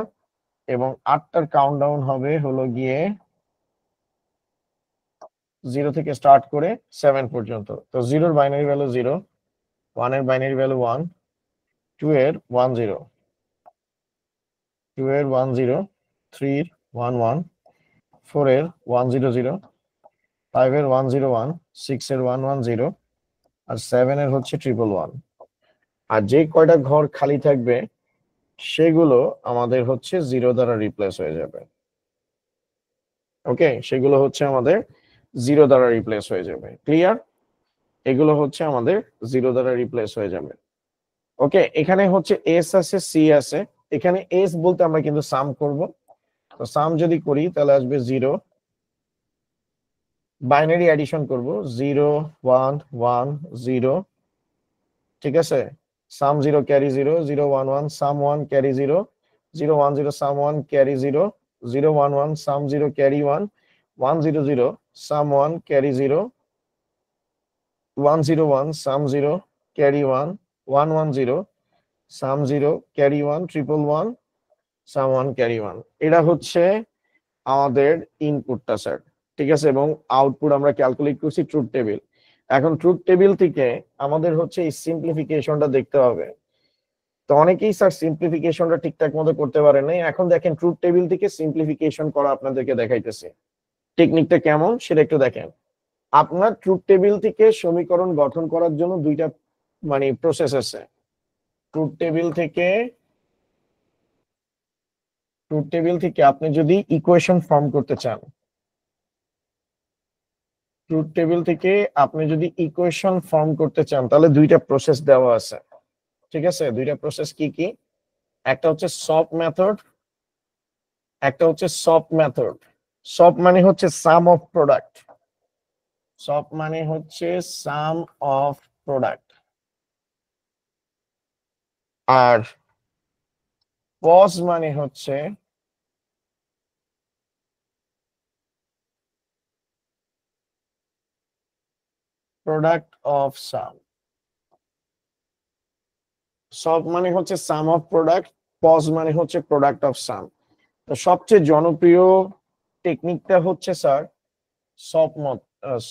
এবং 8টার কাউন্টডাউন হবে হলো গিয়ে 0 থেকে স্টার্ট করে 7 পর্যন্ত। তো 0 এর বাইনারি ভ্যালু 0, 1 এর বাইনারি ভ্যালু 1, 2 এর 1 0, 2 এর 1 0, 3 এর 1 1, 4 এর 1 0 0, 5 এর 1 0 1, 6 এর 1 1 0, আর 7 এর হচ্ছে 1 1 1। আর যে কয়টা ঘর খালি থাকবে সেগুলো আমাদের হচ্ছে 0 দ্বারা রিপ্লেস হয়ে যাবে। ওকে, সেগুলো হচ্ছে আমাদের 0 দ্বারা রিপ্লেস হয়ে যাবে। ক্লিয়ার? এগুলো হচ্ছে আমাদের 0 দ্বারা রিপ্লেস হয়ে যাবে। ওকে, এখানে হচ্ছে এস আছে, সি আছে। এখানে এস বলতে আমরা কিন্তু সাম করব। তো সাম যদি করি তাহলে আসবে 0, বাইনারি অ্যাডিশন করব 0 1 1 0। ঠিক আছে, সাম 0 ক্যারি 0, 0 1 1 সাম 1 ক্যারি 0, 0 1 0 সাম 1 ক্যারি 0, 0 1 1 সাম 0 ক্যারি 1, 1 0 0 সাম 1 ক্যারি 0, 1 0 1 সাম 0 ক্যারি 1, 1 1 0 সাম 0 ক্যারি 1, 1 1 সাম 1 ক্যারি 1। এটা হচ্ছে আমাদের ইনপুটটা স্যার। ঠিক আছে, এবং আউটপুট আমরা ক্যালকুলেট করছি ট্রুথ টেবিল। এখন ট্রুথ টেবিল থেকে আমাদের হচ্ছে এই সিম্পলিফিকেশনটা দেখতে হবে। তো অনেকেই স্যার সিম্পলিফিকেশনটা ঠিকঠাক মতো করতে পারে নাই। এখন দেখেন ট্রুথ টেবিল থেকে সিম্পলিফিকেশন করা আপনাদেরকে দেখাইতেছে, টেকনিকটা কেমন সেটা একটু দেখেন। আপনার ট্রুথ টেবিল থেকে সমীকরণ গঠন করার জন্য দুইটা মানে প্রসেস আছে। ট্রুথ টেবিল থেকে আপনি যদি ইকুয়েশন ফর্ম করতে চান, ট্রুথ টেবিল থেকে আপনি যদি ইকুয়েশন ফর্ম করতে চান তাহলে দুইটা প্রসেস দেওয়া আছে। ঠিক আছে, দুইটা প্রসেস কি কি? একটা হচ্ছে সব মেথড, একটা হচ্ছে সব মেথড। সব মানে হচ্ছে সাম অফ প্রোডাক্ট, সব মানে হচ্ছে সাম অফ প্রোডাক্ট। আর পজ মানে হচ্ছে প্রোডাক্ট অফ সাম। সব মানে হচ্ছে সাম অফ প্রোডাক্ট, পজ মানে হচ্ছে প্রোডাক্ট অফ সাম। তো সবচেয়ে জনপ্রিয় টেকনিকটা হচ্ছে স্যার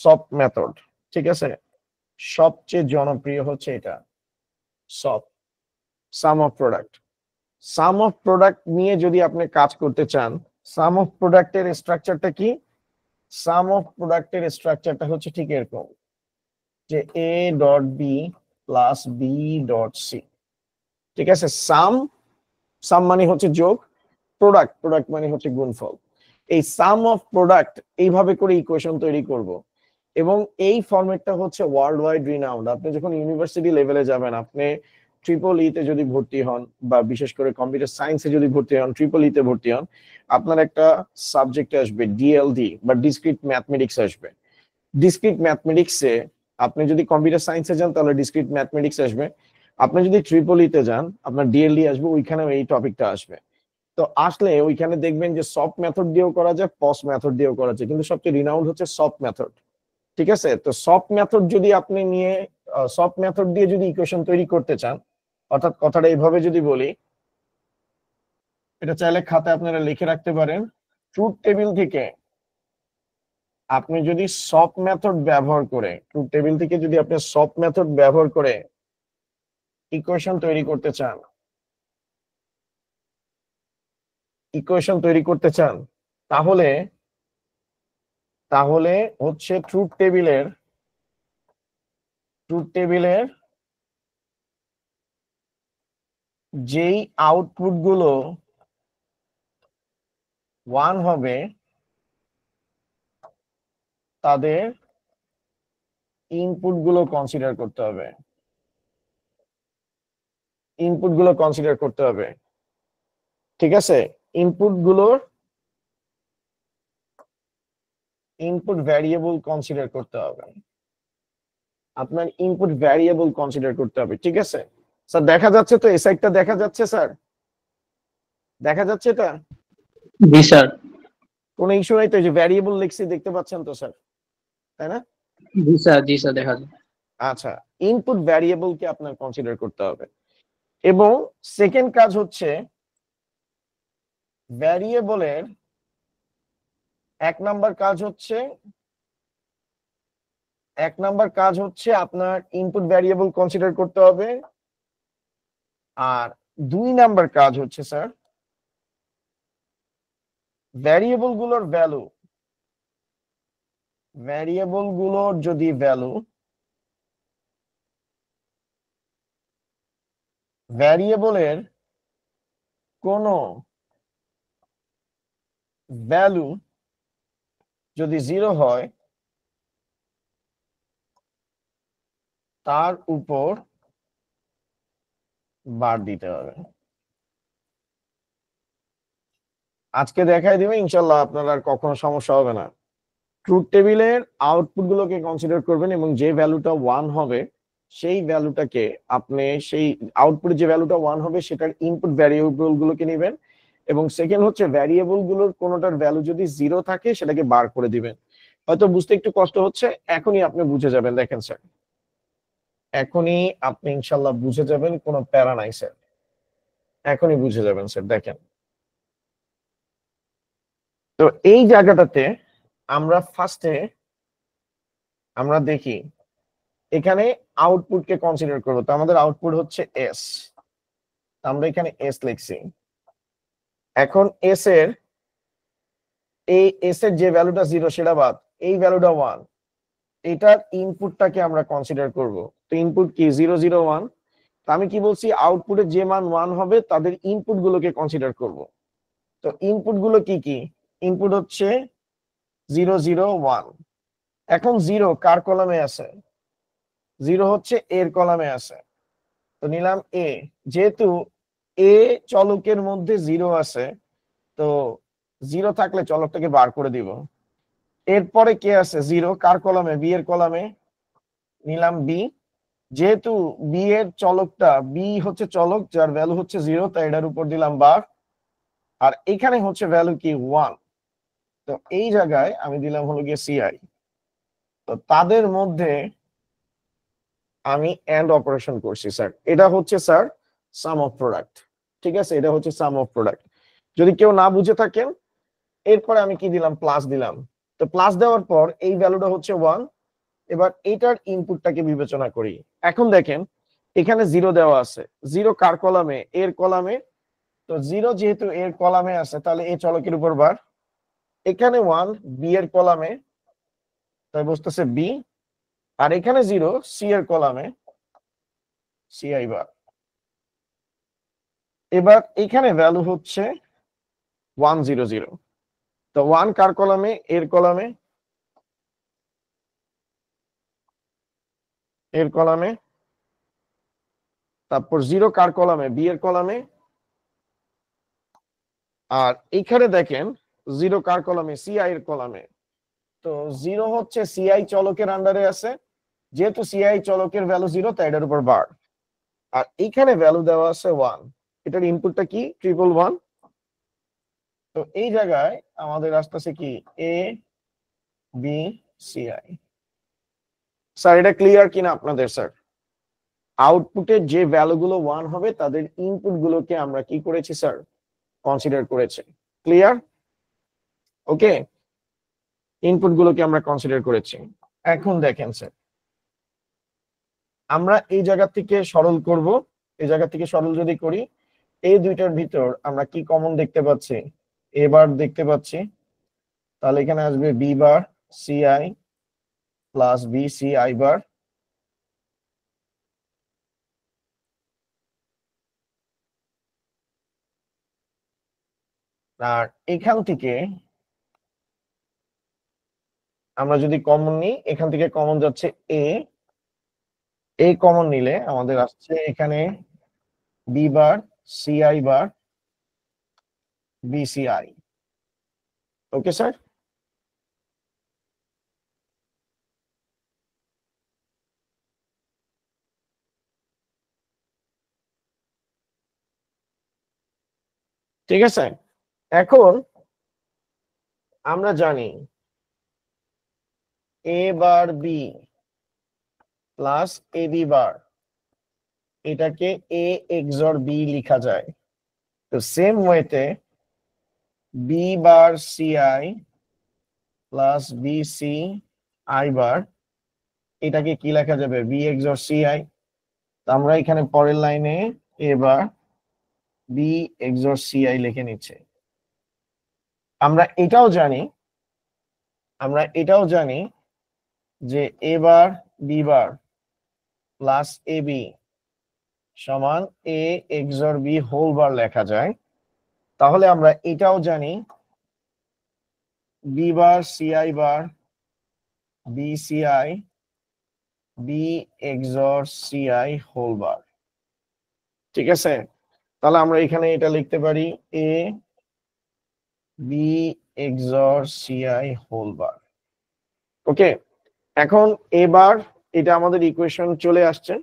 সব মেথড। ঠিক আছে, সবচেয়ে জনপ্রিয় হচ্ছে এটা সব, sum of product. Sum of product নিয়ে যদি আপনি কাজ করতে চান, সাম অফ প্রোডাক্টের স্ট্রাকচারটা কি? সাম অফ প্রোডাক্টের স্ট্রাকচারটা হচ্ছে ঠিক এরকম যে A dot B plus B dot C. ঠিক আছে, সাম মানে হচ্ছে যোগ, প্রোডাক্ট মানে হচ্ছে গুণফল। এই সাম অফ প্রোডাক্ট এইভাবে করে ইকুয়েশন তৈরি করব, এবং এই ফরম্যাটটা হচ্ছে ওয়ার্ল্ড ওয়াইড রিনাউন্ড। আপনি যখন ইউনিভার্সিটি লেভেলে যাবেন, আপনি ট্রিপল ইতে যদি ভর্তি হন বা বিশেষ করে কম্পিউটার সায়েন্সে যদি ভর্তি হন, ট্রিপল ইতে ভর্তি হন, আপনার একটা সাবজেক্ট আসবে ডিএলডি বা ডিসক্রিট ম্যাথমেটিক্স আসবে। ডিসক্রিট ম্যাথমেটিক্সে আপনি যদি কম্পিউটার সায়েন্সে যান তাহলে ডিসক্রিট ম্যাথমেটিক্স আসবে, আপনি যদি ট্রিপল ইতে যান আপনার ডিএলডি আসবে, ওইখানেও এই টপিকটা আসবে। তো আসলে ওইখানে দেখবেন যে সফট মেথড দিয়েও করা যায়, পস মেথড দিয়েও করা যায়, কিন্তু সবচেয়ে রিনাউন্ড হচ্ছে সফট মেথড। ঠিক আছে, তো সফট মেথড যদি আপনি নিয়ে সফট মেথড দিয়ে যদি ইকুয়েশন তৈরি করতে চান, অর্থাৎ কথাটা এইভাবে যদি বলি, এটা চাইলে খাতায় আপনারা লিখে রাখতে পারেন। ট্রুথ টেবিল থেকে আপনি যদি সফট মেথড ব্যবহার করে, ট্রুথ টেবিল থেকে যদি আপনি সফট মেথড ব্যবহার করে ইকুয়েশন তৈরি করতে চান, তাহলে হচ্ছে ট্রুথ টেবিলের যেই আউটপুট গুলো 1 হবে তাদের ইনপুট গুলো কনসিডার করতে হবে, ঠিক আছে। ইনপুট ভ্যারিয়েবল কনসিডার করতে হবে, আপনার ইনপুট ভ্যারিয়েবল কনসিডার করতে হবে, ঠিক আছে। স্যার দেখা যাচ্ছে তো, এই সাইডটা দেখা যাচ্ছে স্যার, দেখা যাচ্ছে এটা? জি স্যার। কোনো ইস্যু নাই তো? এই যে ভ্যারিয়েবল লিখছি দেখতে পাচ্ছেন তো স্যার, তাই না? জি স্যার, জি স্যার, দেখা যায়। আচ্ছা, ইনপুট ভ্যারিয়েবলকে আপনার কনসিডার করতে হবে। এবং সেকেন্ড কাজ হচ্ছে ভ্যারিয়েবলের এক নাম্বার কাজ হচ্ছে আপনার ইনপুট ভ্যারিয়েবল কনসিডার করতে হবে। আর 2 নাম্বার কাজ হচ্ছে স্যার ভ্যারিয়েবলগুলোর যদি ভ্যারিয়েবলের কোনো ভ্যালু যদি 0 হয় তার উপর বার দিতে হবে। আজকে দেখাই দিবে ইনশাল্লাহ, আপনার আর কখনো সমস্যা হবে না। ট্রুথ টেবিলের আউটপুট গুলোকে কনসিডার করবেন এবং যে ভ্যালুটা 1 হবে সেই ভ্যালুটাকে আপনি সেই আউটপুটে যে ভ্যালুটা 1 হবে সেটার ইনপুট ভ্যারিয়েবল গুলোকে নেবেন, এবং সেকেন্ড হচ্ছে ভ্যারিয়েবল গুলোর কোনোটার ভ্যালু যদি 0 থাকে সেটাকে বার করে দিবেন। হয়তো বুঝতে একটু কষ্ট হচ্ছে, এখনই আপনি বুঝে যাবেন। দেখেন স্যার, এখনই আপনি ইনশাল্লাহ বুঝে যাবেন, কোনো প্যারা নাই স্যার, এখনই বুঝে যাবেন স্যার। দেখেন, তো এই জায়গাটাতে আমরা ফার্স্টে আমরা দেখি এখানে আউটপুটকে কনসিডার করবো। তো আমাদের আউটপুট হচ্ছে এস, আমরা এখানে এস লিখছি। এখন এস এর যে ভ্যালুটা 0 সেটা বাদ, এই ভ্যালুটা 1, এটার ইনপুটটাকে আমরা কনসিডার করব। তো ইনপুট কি 0 0 1, তো আমি কি বলছি, আউটপুটের যে মান 1 হবে তাদের ইনপুট গুলোকে কনসিডার করব। তো ইনপুট গুলো কি কি? ইনপুট হচ্ছে 0 0 1। এখন 0 কার কলামে আছে? 0 হচ্ছে এর কলামে আছে, তো নিলাম এ। যেহেতু এ চলকের মধ্যে 0 আছে, তো 0 থাকলে চলকটাকে বার করে দিব। এরপরে কে আছে? 0 কার কলামে? বি এর কলামে, নিলাম বি। যেহেতু বি এর চলকটা, বি হচ্ছে চলক যার ভ্যালু হচ্ছে 0, তাই এটার উপর দিলাম বার। আর এখানে হচ্ছে ভ্যালু কি 1, তো এই জায়গায় আমি দিলাম হলো গিয়ে সিআই। তো তাদের মধ্যে আমি এন্ড অপারেশন করছি স্যার, এটা হচ্ছে স্যার সাম অফ প্রোডাক্ট। ঠিক আছে, এটা হচ্ছে সাম অফ প্রোডাক্ট। যদি কেউ না বুঝে থাকেন, এরপরে আমি কি দিলাম? প্লাস দিলাম। তো প্লাস দেওয়ার পর এই ভ্যালুটা হচ্ছে 1। এবার এটার ইনপুটটাকে বিবেচনা করি। এখন দেখেন এখানে 0 দেওয়া আছে, 0 কার কলামে? এর কলামে। তো 0 যেহেতু এর কলামে আছে তাহলে এই চলকের উপর বার। এখানে 1 বি এর কলামে, তাই বসতেছে বি। আর এখানে 0 সি এর কলামে, সিআই বার। এবার এখানে ভ্যালু হচ্ছে 1 0 0, তো 1 কার কলামে? এর কলামে, তারপর 0 কার কলামে, বি এর কলামে। আর এখানে দেখেন 0 কার কলামে, সিআই এর কলামে। তো 0 হচ্ছে সিআই চলকের আন্ডারে আছে, যেহেতু সিআই চলকের ভ্যালু 0 তাই এটার উপর বার। আর এখানে ভ্যালু দেওয়া আছে 1, এটার ইনপুটটা কি 111। তো এই জায়গায় আমাদের আসতেছে কি এ বি সিআই। স্যার এটা ক্লিয়ার কিনা আপনাদের? স্যার আউটপুটের যে ভ্যালুগুলো 1 হবে তাদের ইনপুট গুলোকে আমরা কি করেছি স্যার, কনসিডার করেছি। ক্লিয়ার? ওকে, ইনপুট গুলোকে আমরা কনসিডার করেছি। এখন দেখেন স্যার, আমরা এই জায়গা থেকে সরল করব। এই জায়গা থেকে সরল যদি করি, এই দুইটার ভিতর আমরা কি কমন দেখতে পাচ্ছি, এ বার দেখতে পাচ্ছি। তাহলে এখানে আসবে B bar CI plus B CI bar. আর এখান থেকে আমরা যদি কমন নিই, এখান থেকে কমন যাচ্ছে এ কমন নিলে আমাদের আসছে এখানে B bar CI bar BCI. Okay sir? ঠিক আছে, এখন আমরা জানি A bar B plus A B bar, এটাকে এ এক্সর বি লিখা যায়। তো সেম ওয়েতে B bar CI plus B C I bar, এটাকে কি লেখা যাবে বি এক্সর সিআই। আমরা এখানে পরের লাইনে এবার বি এক্সর সিআই লিখে নিচ্ছে। আমরা এটাও জানি যে A bar B bar plus A B সমান A XOR B whole bar লেখা যায়। তাহলে আমরা এটাও জানি B bar CI bar B CI B XOR CI whole bar. ঠিক আছে, তাহলে আমরা এখানে এটা লিখতে পারি A B XOR CI whole bar. Okay, এখন এবার এটা আমাদের ইকুয়েশন চলে আসছে।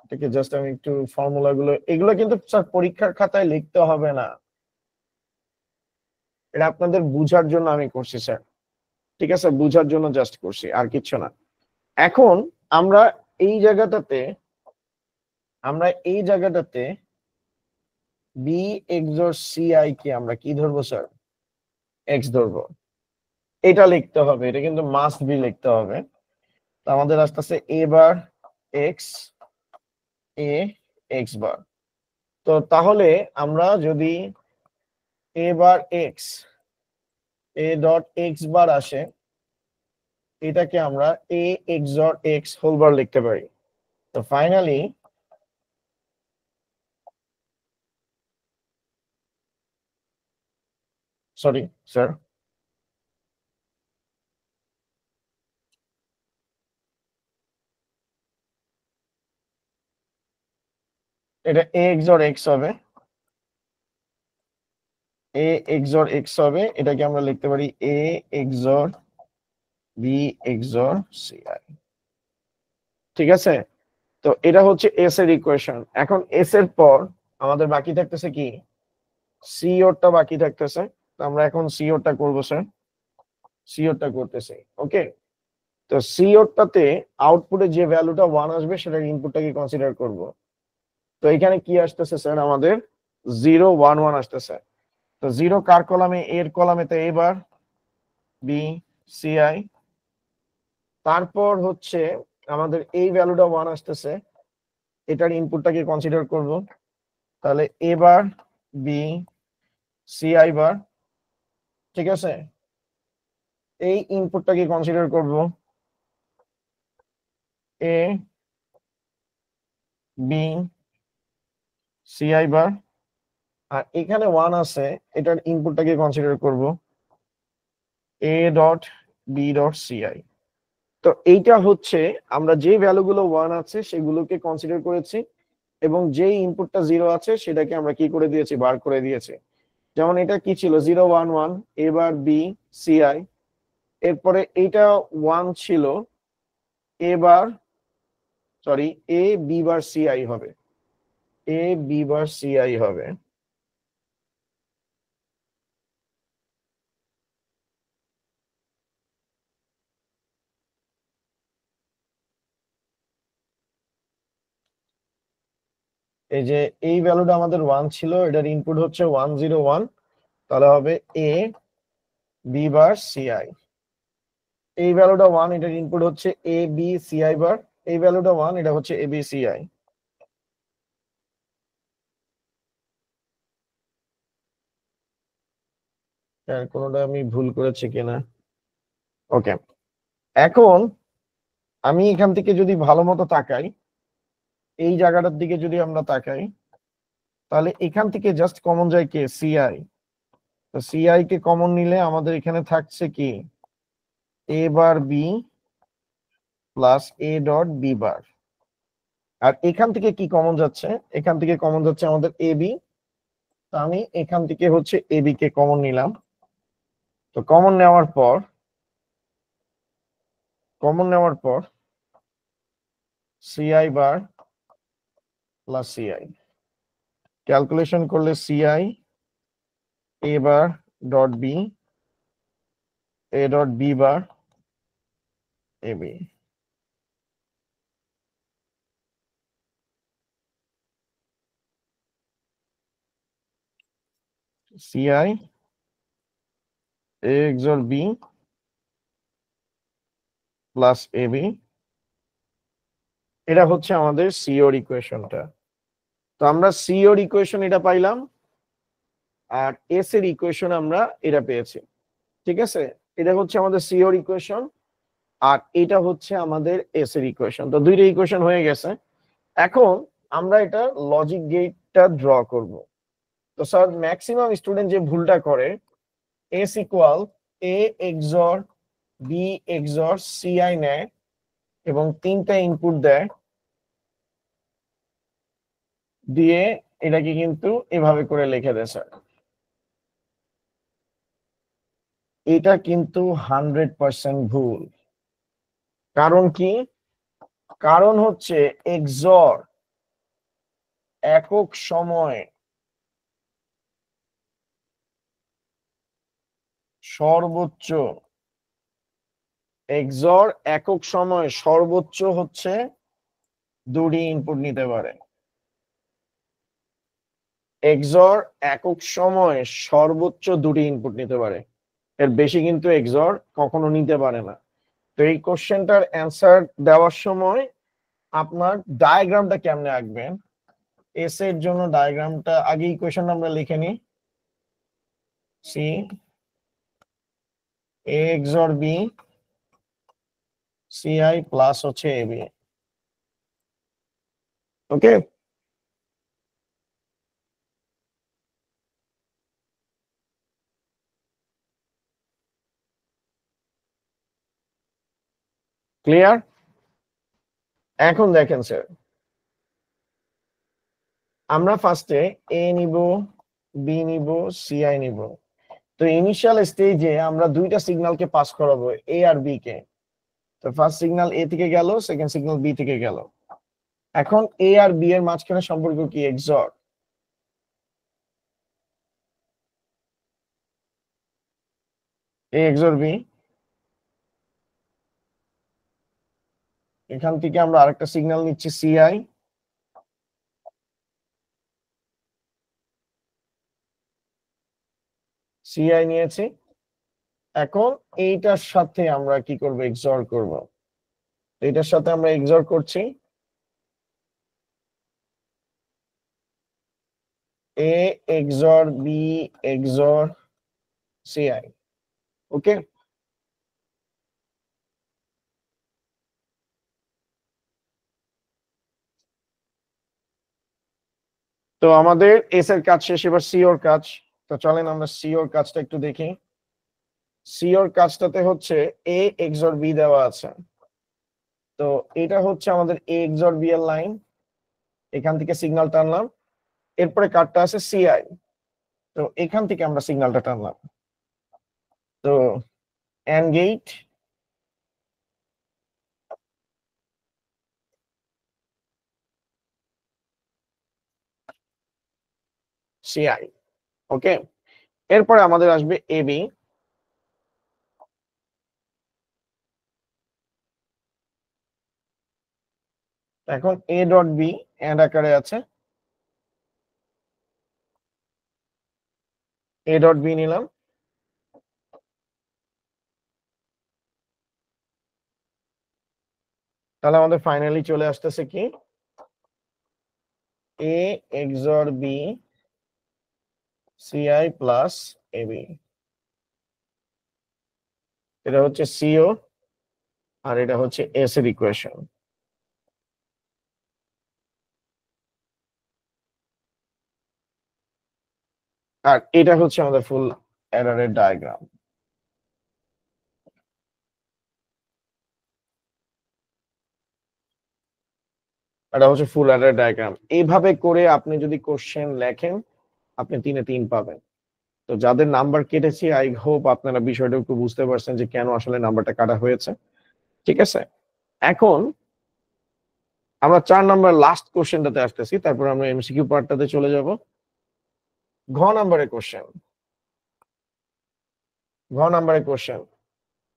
থেকে জাস্ট আমি একটু ফর্মুলা গুলো, এগুলো কিন্তু স্যার পরীক্ষার খাতায় লিখতে হবে না, এটা আপনাদের বুঝার জন্য আমি করছি স্যার। ঠিক আছে, বুঝার জন্য জাস্ট করছি, আর কিছু না। এখন আমরা এই জায়গাটাতে বি এক্সর সিআই কে আমরা কি ধরবো স্যার, এক্স ধরবো। এটা লিখতে হবে, এটা কিন্তু মাস্ট বি লিখতে হবে। তো আমাদের আসতেছে এ বার এক্স এ এক্স বার। তো তাহলে আমরা যদি এ বার x A dot x bar আসে, এটাকে আমরা এ এক্সর এক্স হোল বার লিখতে পারি। তো ফাইনালি সরি স্যার, এটা এ এক্সর এক্স হবে, এ এক্সর এক্স হবে। এটাকে আমরা লিখতে পারি এ এক্সর বি এক্সর সিআই। ঠিক আছে, তো এটা হচ্ছে এস এর ইকুয়েশন। এখন এস এর পর আমাদের বাকি থাকতেছে কি, সিওরটা বাকি থাকতেছে। তো আমরা এখন সিওরটা করবো স্যার, সিওরটা করতেছি। ওকে, তো সিওরটাতে আউটপুটে যে ভ্যালুটা 1 আসবে সেটার ইনপুটটাকে কনসিডার করব। তো এখানে কি আসতেছে স্যার, আমাদের 0 1 1 আসতেছে। তো 0 কার কলামে, এর কলামে, তো এবার বি সিআই। তারপর হচ্ছে আমাদের এই ভ্যালুটা 1 আসতেছে, এটার ইনপুটটাকে কনসিডার করব। তাহলে এবার বি সিআই বার। ঠিক আছে, এই ইনপুটটাকে কনসিডার করব এ বি সিআই বার। আর এখানে 1 আছে, এটার ইনপুটটাকে কনসিডার করব A dot B dot C I. তো এইটা হচ্ছে আমরা যে ভ্যালুগুলো 1 আছে সেগুলোকে কনসিডার করেছি এবং যে ইনপুটটা 0 আছে সেটাকে আমরা কি করে দিয়েছি, বার করে দিয়েছি। যেমন এটা কি ছিল 0 1 1, এবার বি সিআই, এরপরে এটা 1 ছিল, এবার সরি এ বি বার সিআই হবে, এ বি বার সিআই হবে। এই যে এই ভ্যালুটা আমাদের 1 ছিল, এটার ইনপুট হচ্ছে 101, তাহলে হবে এ বি বার সিআই। এই ভ্যালুটা 1, এটার ইনপুট হচ্ছে এ বি সিআই বার, এই ভ্যালুটা 1, এটা হচ্ছে এ বি সিআই। কোনোটা আমি ভুল করেছি কিনা, ওকে। এখন আমি এখান থেকে যদি ভালো মতো তাকাই, এই জায়গাটার দিকে যদি আমরা তাকাই, তাহলে এখান থেকে জাস্ট কমন যায় কে, সিআই। তো সিআই কে কমন নিলে আমাদের এখানে থাকছে কি, A bar B plus A dot B bar. আর এখান থেকে কি কমন যাচ্ছে, এখান থেকে কমন যাচ্ছে আমাদের এ বি। তো আমি এখান থেকে হচ্ছে এ বি কে কমন নিলাম। তো কমন নেওয়ার পর C I bar plus C I calculation করলে C I A bar dot B, A dot B bar A B. C I A XOR B plus A B, এটা হচ্ছে আমাদের সিওর ইকুয়েশনটা। তো আমরা সিওর ইকুয়েশন এটা পাইলাম, আর এস এর ইকুয়েশন আমরা এটা পেয়েছি। ঠিক আছে, এটা হচ্ছে আমাদের সিওর ইকুয়েশন, আর এটা হচ্ছে আমাদের এস এর ইকুয়েশন। তো দুইটা ইকুয়েশন হয়ে গেছে। এখন আমরা এটা লজিক গেটটা ড্র করব। তো স্যার ম্যাক্সিমাম স্টুডেন্ট যে ভুলটা করে, এস ইকুয়াল এ XOR বি XOR সিআই নেয় এবং তিনটা ইনপুট দেয়, দিয়ে এটাকে কিন্তু এভাবে করে লিখে দেয় স্যার। এটা কিন্তু 100% ভুল। কারণ কি, কারণ হচ্ছে XOR একক সময়ে সর্বোচ্চ, XOR একক সময়ে সর্বোচ্চ হচ্ছে দুটি ইনপুট নিতে পারে। XOR একক সময়ে সর্বোচ্চ দুটি ইনপুট নিতে পারে, এর বেশি কিন্তু XOR কখনো নিতে পারে না। তো এই কোশ্চেনটার অ্যান্সার দেওয়ার সময় আপনার ডায়াগ্রামটা কেমনে আঁকবেন, এস এর জন্য ডায়াগ্রামটা আগে ইকুয়েশন আমরা লিখে নিই। সি এ XOR বি সিআই প্লাস হচ্ছে এ বি। Okay, clear? এখন দেখেন স্যার, আমরা ফার্স্টে এ নিব, বি নিব, সিআই নিব। তো ইনিশিয়াল স্টেজে আমরা দুইটা সিগন্যালকে পাস করাবো, এ আর বি কে। তো ফার্স্ট সিগন্যাল এ থেকে গেল, সেকেন্ড সিগন্যাল বি থেকে গেল। এখন এ আর বি এর মাঝখানে সম্পর্ক কি, XOR। এ XOR বি, এখান থেকে আমরা আরেকটা সিগন্যাল নিচ্ছি সিআই, সিআই নিয়েছি। এখন এইটার সাথে আমরা কি করব, XOR করব। এটার সাথে আমরা XOR করছি, এ XOR বি XOR সিআই। ওকে, তো আমাদের এস এর কাজ শেষ, এবার সিওর কাজ। তো চলেন আমরা সিওর কাজটা একটু দেখি। সিওর কাজটাতে হচ্ছে এ XOR বি দেওয়া আছে, তো এটা হচ্ছে আমাদের এ এক্সর বি এর লাইন, এখান থেকে সিগন্যাল টানলাম, এরপরে কার্ডটা আছে সিআই, তো এখান থেকে আমরা সিগন্যালটা টানলাম। তো এন্ড গেট সিআই, ওকে। এরপরে আমাদের আসবে এবি, এখন এ ডট বি এন্ড আকারে আছে, এ ডট বি নিলাম, তাহলে আমাদের ফাইনালি চলে আসতেছে কি A XOR B CI plus AB, এটা হচ্ছে সিও আর এটা হচ্ছে এস এর ইকুয়েশন। আর এটা হচ্ছে আমাদের ফুল এররের ডায়াগ্রাম। এটা হচ্ছে ফুল এরর ডায়াগ্রাম। এইভাবে করে আপনি যদি কোশ্চেন লেখেন আপনি 3 এ 3 পাবেন। তো যাদের নাম্বার কেটেছি আই হোপ আপনারা বিষয়টা একটু বুঝতে পারছেন যে কেন আসলে নাম্বারটা কাটা হয়েছে, ঠিক আছে। এখন আমরা 4 নাম্বার লাস্ট কোশ্চেনটাতে আসতেছি, তারপর আমরা এমসিকিউ পার্টটাতে চলে যাব। ঘ নাম্বারের কোশ্চেন, ঘ নাম্বারের কোশ্চেন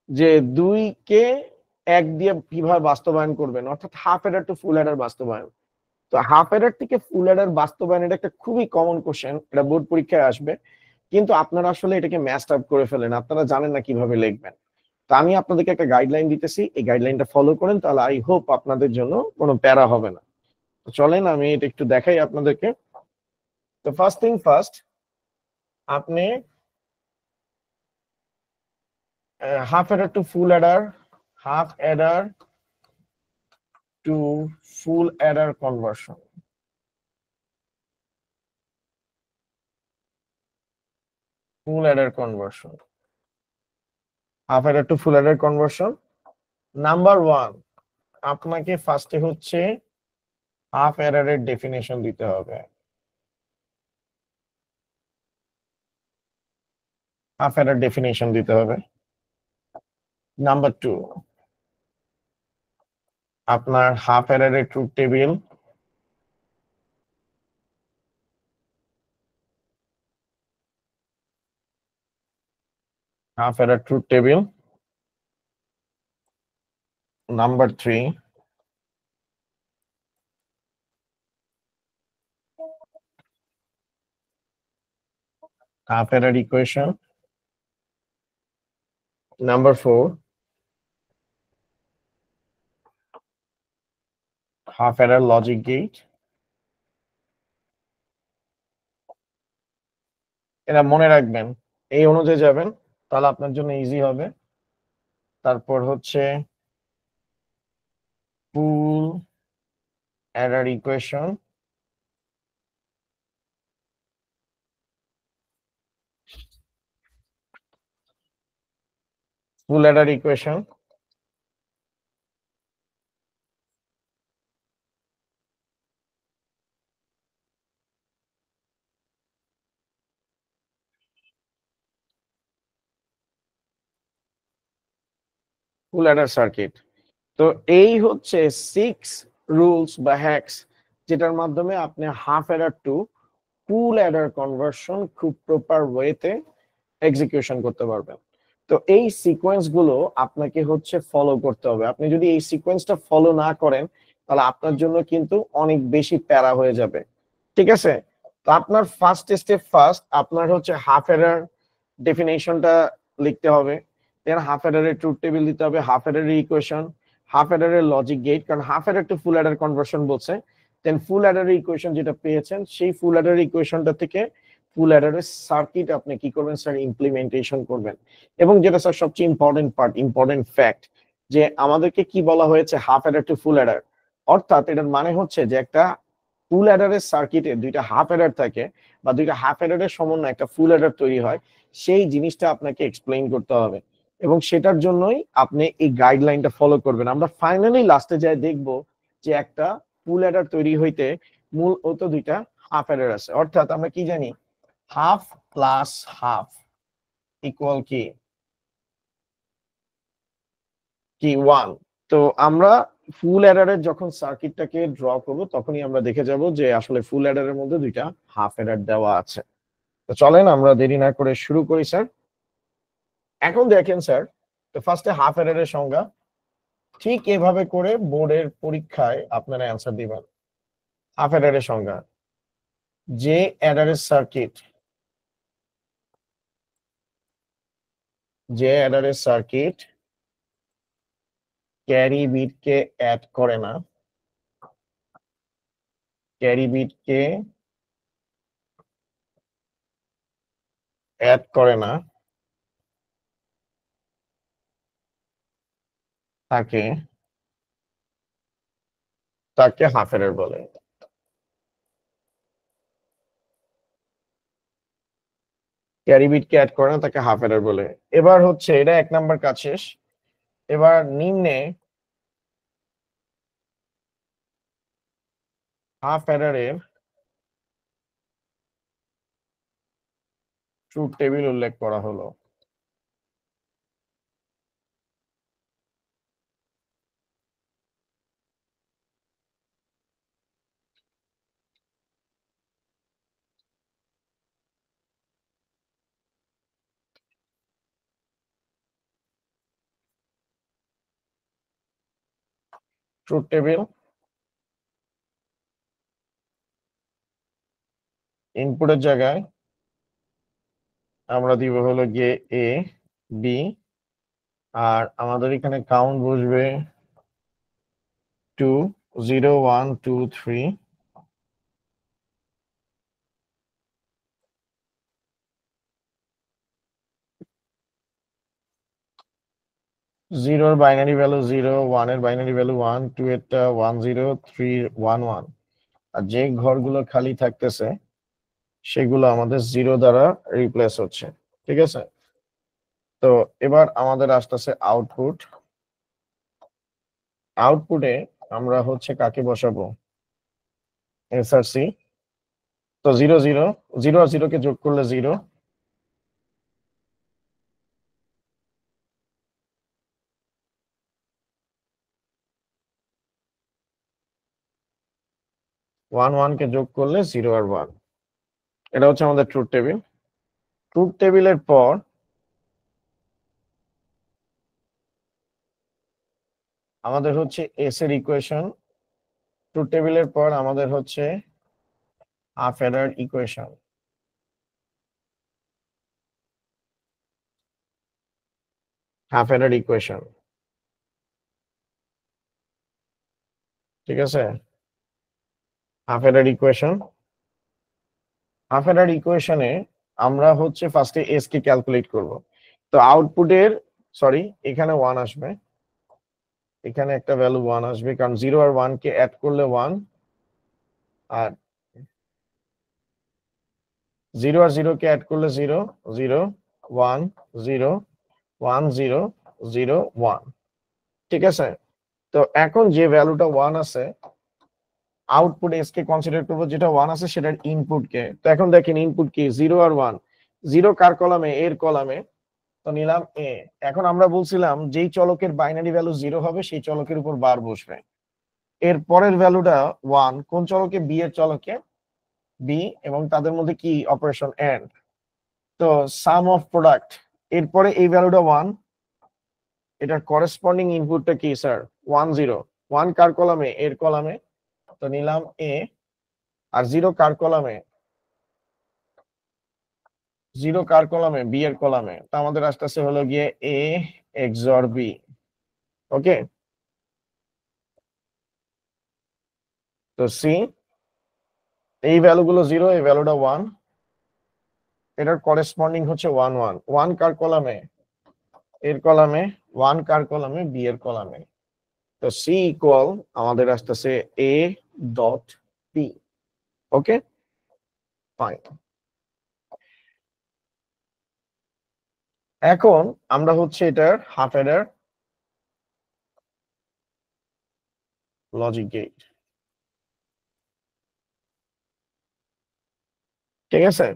যে 2 কে 1 দিয়ে কিভাবে বাস্তবায়ন করবেন, অর্থাৎ হাফ এডার টু ফুল এডার বাস্তবায়ন। তো হাফ এডার থেকে ফুল এডার বাস্তবায়ন এটা একটা খুবই কমন কোশ্চেন, এটা বোর্ড পরীক্ষায় আসবে, কিন্তু আপনারা আসলে এটাকে ম্যাচড আপ করে ফেলেন, আপনারা জানেন না কিভাবে লিখবেন। তো আমি আপনাদেরকে একটা গাইডলাইন দিতেছি, এই গাইডলাইনটা ফলো করেন, তাহলে আই হোপ আপনাদের জন্য কোনো প্যারা হবে না। তো চলেন আমি এটা একটু দেখাই আপনাদেরকে। তো ফার্স্ট থিং ফার্স্ট, আপনি half adder to full adder, half adder to full adder conversion, full adder conversion, half adder to full adder conversion. Number 1, আপনাকে ফার্স্টে হচ্ছে হাফ এডারের ডেফিনেশন দিতে হবে। হাফ এডার ডেফিনেশন দিতে হবে। নাম্বার 2, আপনার হাফ এডারের truth table, half adder truth table. Number 3, half error equation. Number 4, half error logic gate. এটা মনে রাখবেন, এই অনুযায়ী যাবেন তাহলে আপনার জন্য ইজি হবে। তারপর হচ্ছে ফুল এরর ইকুয়েশন, ফুল এরর ইকুয়েশন। ফুল এরর সার্কিট। তো এই হচ্ছে 6 রুলস বা হ্যাকস যেটার মাধ্যমে আপনি হাফ এরর টু ফুল এরর কনভার্সন খুব প্রপার ওয়েতে এক্সিকিউশন করতে পারবেন। তো এই সিকোয়েন্স গুলো আপনাকে হচ্ছে ফলো করতে হবে। আপনি যদি এই সিকোয়েন্সটা ফলো না করেন তাহলে আপনার জন্য কিন্তু অনেক বেশি প্যারা হয়ে যাবে, ঠিক আছে। তো আপনার ফার্স্ট স্টেপ ফার্স্ট আপনার হচ্ছে হাফ এরর ডেফিনেশনটা লিখতে হবে, দেন হাফ এররের ট্রুথ টেবিল দিতে হবে, হাফ এররের ইকুয়েশন, হাফ এররের লজিক গেট, কারণ হাফ এরর টু ফুল এরর কনভার্সন বলছে। দেন ফুল এররের ইকুয়েশন যেটা পেয়েছেন সেই ফুল এররের ইকুয়েশনটা থেকে ফুল এররের সার্কিট আপনি কি করবেন স্যার, ইমপ্লিমেন্টেশন করবেন। এবং যেটা স্যার সবচেয়ে ইম্পর্টেন্ট পার্ট, ইম্পর্টেন্ট ফ্যাক্ট, যে আমাদেরকে কি বলা হয়েছে হাফ এরর টু ফুল এরর, অর্থাৎ এটার মানে হচ্ছে যে একটা ফুল এররের সার্কিটে দুইটা হাফ এরর থাকে বা দুইটা হাফ এররের সমন্বয়ে একটা ফুল এরর তৈরি হয়, সেই জিনিসটা আপনাকে এক্সপ্লেইন করতে হবে। এবং সেটার জন্যই আপনি এই গাইডলাইনটা ফলো করবেন। আমরা ফাইনালি লাস্টে যাই দেখব যে একটা ফুল অ্যাডার তৈরি হইতে মূলত দুইটা হাফ অ্যাডার আছে। অর্থাৎ আমরা কি জানি, হাফ প্লাস হাফ ইকুয়াল কি 1। তো আমরা ফুল অ্যাডারের যখন সার্কিটটাকে ড্র করব তখনই আমরা দেখে যাব যে আসলে ফুল অ্যাডারের মধ্যে দুইটা হাফ অ্যাডার দেওয়া আছে। তো চলেন আমরা দেরি না করে শুরু করি স্যার। এখন দেখেন স্যার, তো ফার্স্টে হাফ অ্যাডারের সংজ্ঞা, ঠিক এভাবে করে বোর্ডের পরীক্ষায় আপনারা অ্যান্সার দিবেন। হাফ অ্যাডারের সংজ্ঞা, যে অ্যাডারের সার্কিট, যে অ্যাডারের সার্কিট ক্যারি বিটকে অ্যাড করে না, ক্যারি বিটকে অ্যাড করে না, তাকে তাকে হাফ অ্যাডার বলে। ক্যারি বিটকে অ্যাড করে না তাকে হাফ অ্যাডার বলে। এবার হচ্ছে এটা 1 নাম্বার কাজ শেষ। এবার নিম্নে হাফ অ্যাডারের ট্রুথ টেবিল উল্লেখ করা হলো। ট্রুথ টেবিল, ইনপুটের জায়গায় আমরা দিব হলো গিয়ে এ বি, আর আমাদের এখানে কাউন্ট বসবে 2 0 1 2 3। জিরোর বাইনারি ভ্যালু 0, 1 এর বাইনারি ভ্যালু 1, 2 এরটা 1 0, 3 1 1। আর যে ঘরগুলো খালি থাকতেছে সেগুলো আমাদের 0 দ্বারা রিপ্লেস হচ্ছে। ঠিক আছে, তো এবার আমাদের আসতেছে আউটপুট। আউটপুটে আমরা হচ্ছে কাকে বসাবো, এসআরসি। তো 0 0 0 আর 0 কে যোগ করলে 0, 1 1 কে যোগ করলে 0 আর 1। এটা হচ্ছে আমাদের ট্রুথ টেবিল। ট্রুথ টেবিলের পর আমাদের হচ্ছে এস এর ইকুয়েশন। ট্রুথ টেবিলের পর আমাদের হচ্ছে half Eder equation. Half Eder equation, ঠিক আছে, half Eder equation. Half Eder ইকুয়েশনে আমরা হচ্ছে ফার্স্টে এস কে ক্যালকুলেট করব। তো আউটপুটের, সরি এখানে 1 আসবে, এখানে একটা ভ্যালু 1 আসবে, কারণ 0 আর 1 কে অ্যাড করলে 1, আর 0 আর 0 কে অ্যাড করলে 0 0 1 0 1 0 0 1। ঠিক আছে, তো এখন যে ভ্যালুটা 1 আছে, আউটপুট এস কে কনসিডার করব, যেটা 1 আছে সেটার ইনপুট কে। তো এখন দেখেন ইনপুট কি, 0 আর 1। 0 কার কলামে, এর কলামে, তো নিলাম এ। এখন আমরা বলছিলাম যেই চলকের বাইনারি ভ্যালু 0 হবে সেই চলকের উপর বার বসবে। এর পরের ভ্যালুটা 1 কোন চলকে, বি এর চলকে, বি, এবং তাদের মধ্যে কি অপারেশন এন্ড। তো সাম অফ প্রোডাক্ট, এরপরে এই ভ্যালুটা 1, এটার করেসপন্ডিং ইনপুটটা কি স্যার, 1 0। 1 কার কলামে, এর কলামে, তো নিলাম এ। আর 0 কার কলামে, 0 কার কলামে, বি এর কলামে। তো আমাদের আসতেছে হলো গিয়ে এ এক্সঅর বি। ওকে, তো সি, এই ভ্যালুগুলো 0, এই ভ্যালুটা 1, এটার করেসপন্ডিং হচ্ছে 1 1। 1 কার কলামে, এর কলামে, 1 কার কলামে, বি এর কলামে। তো সি ইকুয়াল আমাদের আসতেছে A dot B. Okay fine. এখন আমরা হচ্ছে এটার হাফ অ্যাডার লজিক গেট, ঠিক আছে।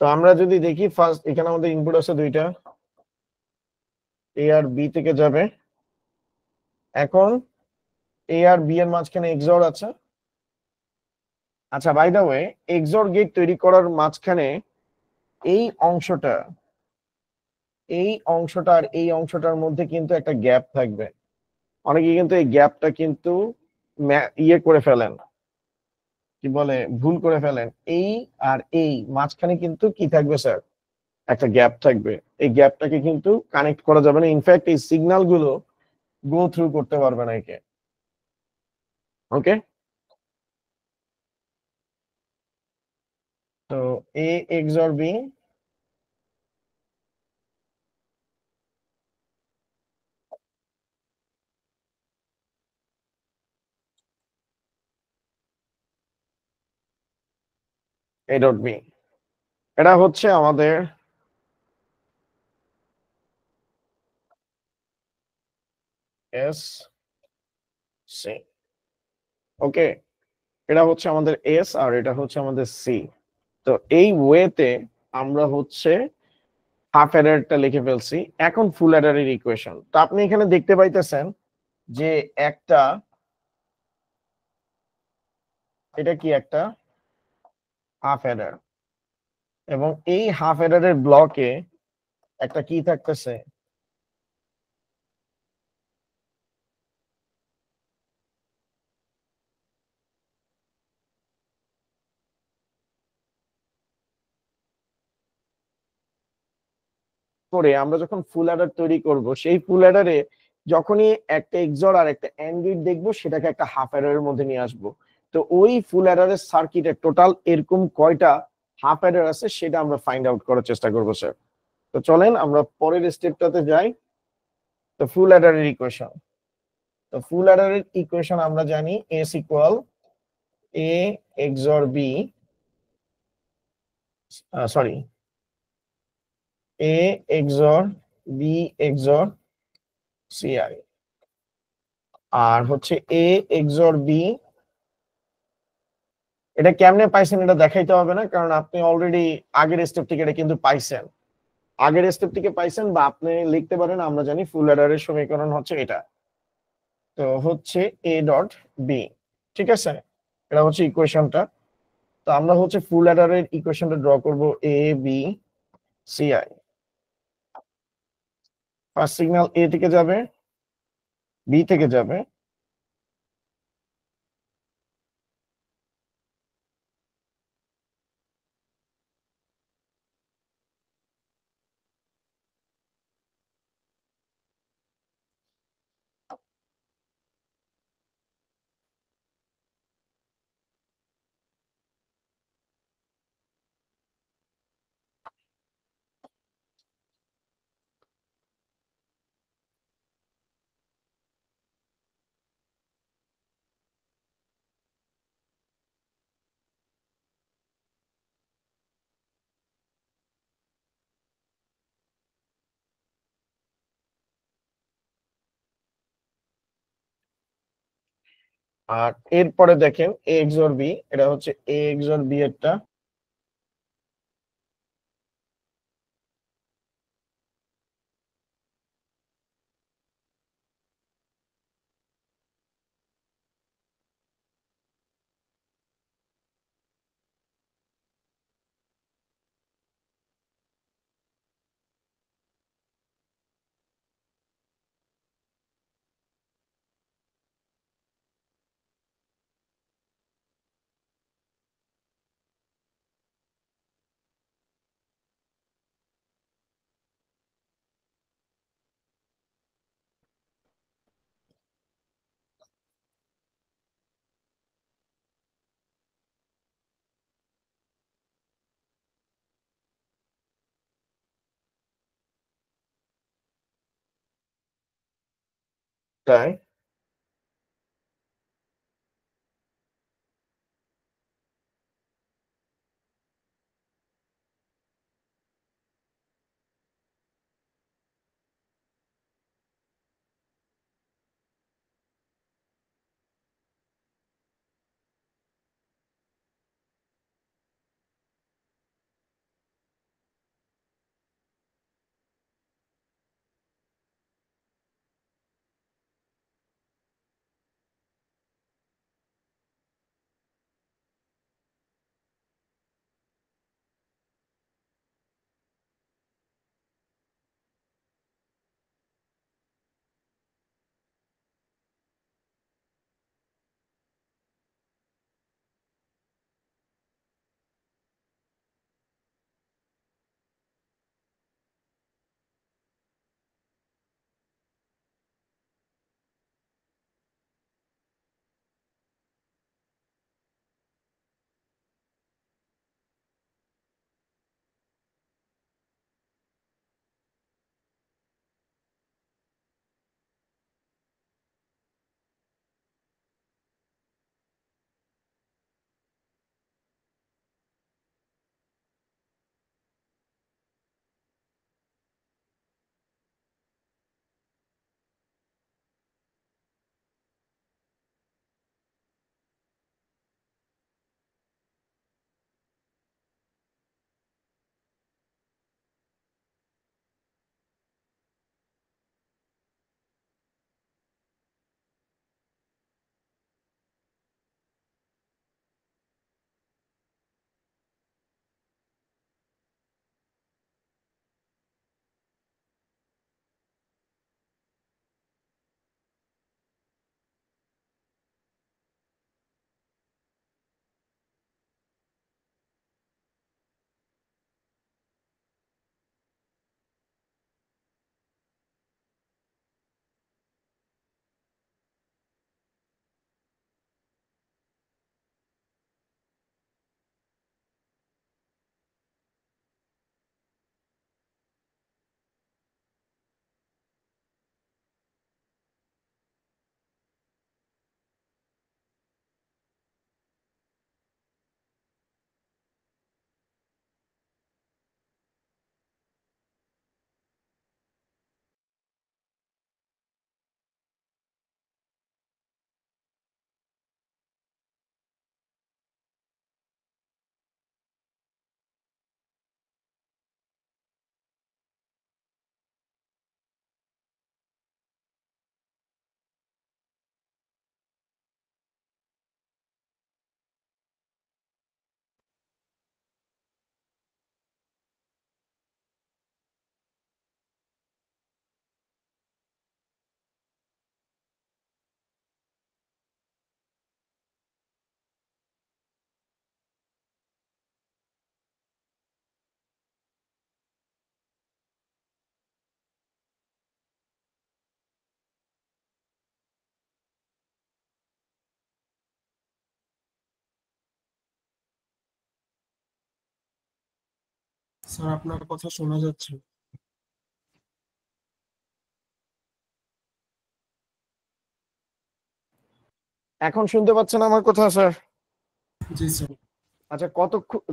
তো আমরা যদি দেখি ফার্স্ট এখানে আমাদের ইনপুট আছে দুইটা, এ আর বি থেকে যাবে। এখন এ আর বি এর মাঝখানে এক্সঅর আছে। আচ্ছা, বাই দ্য ওয়ে, এক্সঅর গেট তৈরি করার মাঝখানে এই অংশটা এই অংশটা আর এই অংশটার মধ্যে কিন্তু একটা গ্যাপ থাকবে। অনেকে কিন্তু এই গ্যাপটা কিন্তু ইয়ে করে ফেলেন, কি বলে, ভুল করে ফেলেন। এই আর এই মাঝখানে কিন্তু কি থাকবে স্যার, একটা গ্যাপ থাকবে। এই গ্যাপটাকে কিন্তু কানেক্ট করা যাবে না, ইনফ্যাক্ট এই সিগন্যাল গুলো গো থ্রু করতে পারবে না একে। ওকে, তো এ এক্সঅর বি, এ ডট বি, এটা হচ্ছে আমাদের এস সি। ওকে, এটা হচ্ছে আমাদের এস আর এটা হচ্ছে আমাদের সি। তো এই ওয়েতে আমরা হচ্ছে হাফ অ্যাডারটা লিখে ফেলছি। এখন ফুল অ্যাডারের ইকুয়েশন, তো আপনি এখানে দেখতে পাইতেছেন যে একটা, এটা কি একটা হাফ অ্যাডার, এবং এই হাফ অ্যাডারের ব্লকে একটা কি থাকতেছে, করে আমরা যখন ফুল অ্যাডার তৈরি করব, সেই ফুল অ্যাডারে যখনই একটা এক্সঅর আর একটা এন্ড গেট দেখবো, সেটাকে একটা হাফ অ্যাডারের মধ্যে নিয়ে আসবো। তো ওই ফুল অ্যাডারের সার্কিটে টোটাল এরকম কয়টা হাফ অ্যাডার আছে সেটা আমরা ফাইন্ড আউট করার চেষ্টা করবো স্যার। তো চলেন আমরা পরের স্টেপটাতে যাই। তো ফুল অ্যাডারের ইকুয়েশন, তো ফুল অ্যাডারের ইকুয়েশন আমরা জানি এস ইকুয়াল এ এক্সঅর বি, সরি, এ এক্সঅর বি এক্সঅর সিআই, আর হচ্ছে এ এক্সঅর বি। এটা কেমনে পাইছেন এটা দেখাইতে হবে না, কারণ আপনি অলরেডি আগের স্টেপ থেকে এটা কিন্তু পাইছেন, আগের স্টেপ থেকে পাইছেন, বা আপনি লিখতে পারেন, আমরা জানি ফুল অ্যাডারের সমীকরণ হচ্ছে এটা। তো হচ্ছে এ ডট বি, ঠিক আছে, এটা হচ্ছে ইকুয়েশনটা। তো আমরা হচ্ছে ফুল অ্যাডারের ইকুয়েশনটা ড্র করব, A B C I. First signal A থেকে যাবে, বি থেকে যাবে, আর এরপরে দেখেন এ এক্সঅর বি, এটা হচ্ছে এ এক্সঅর বি এরটা। তাই স্যার আপনার কথা শোনা যাচ্ছে। এখন শুনতে পাচ্ছেন আমার কথা স্যার? জি স্যার। আচ্ছা,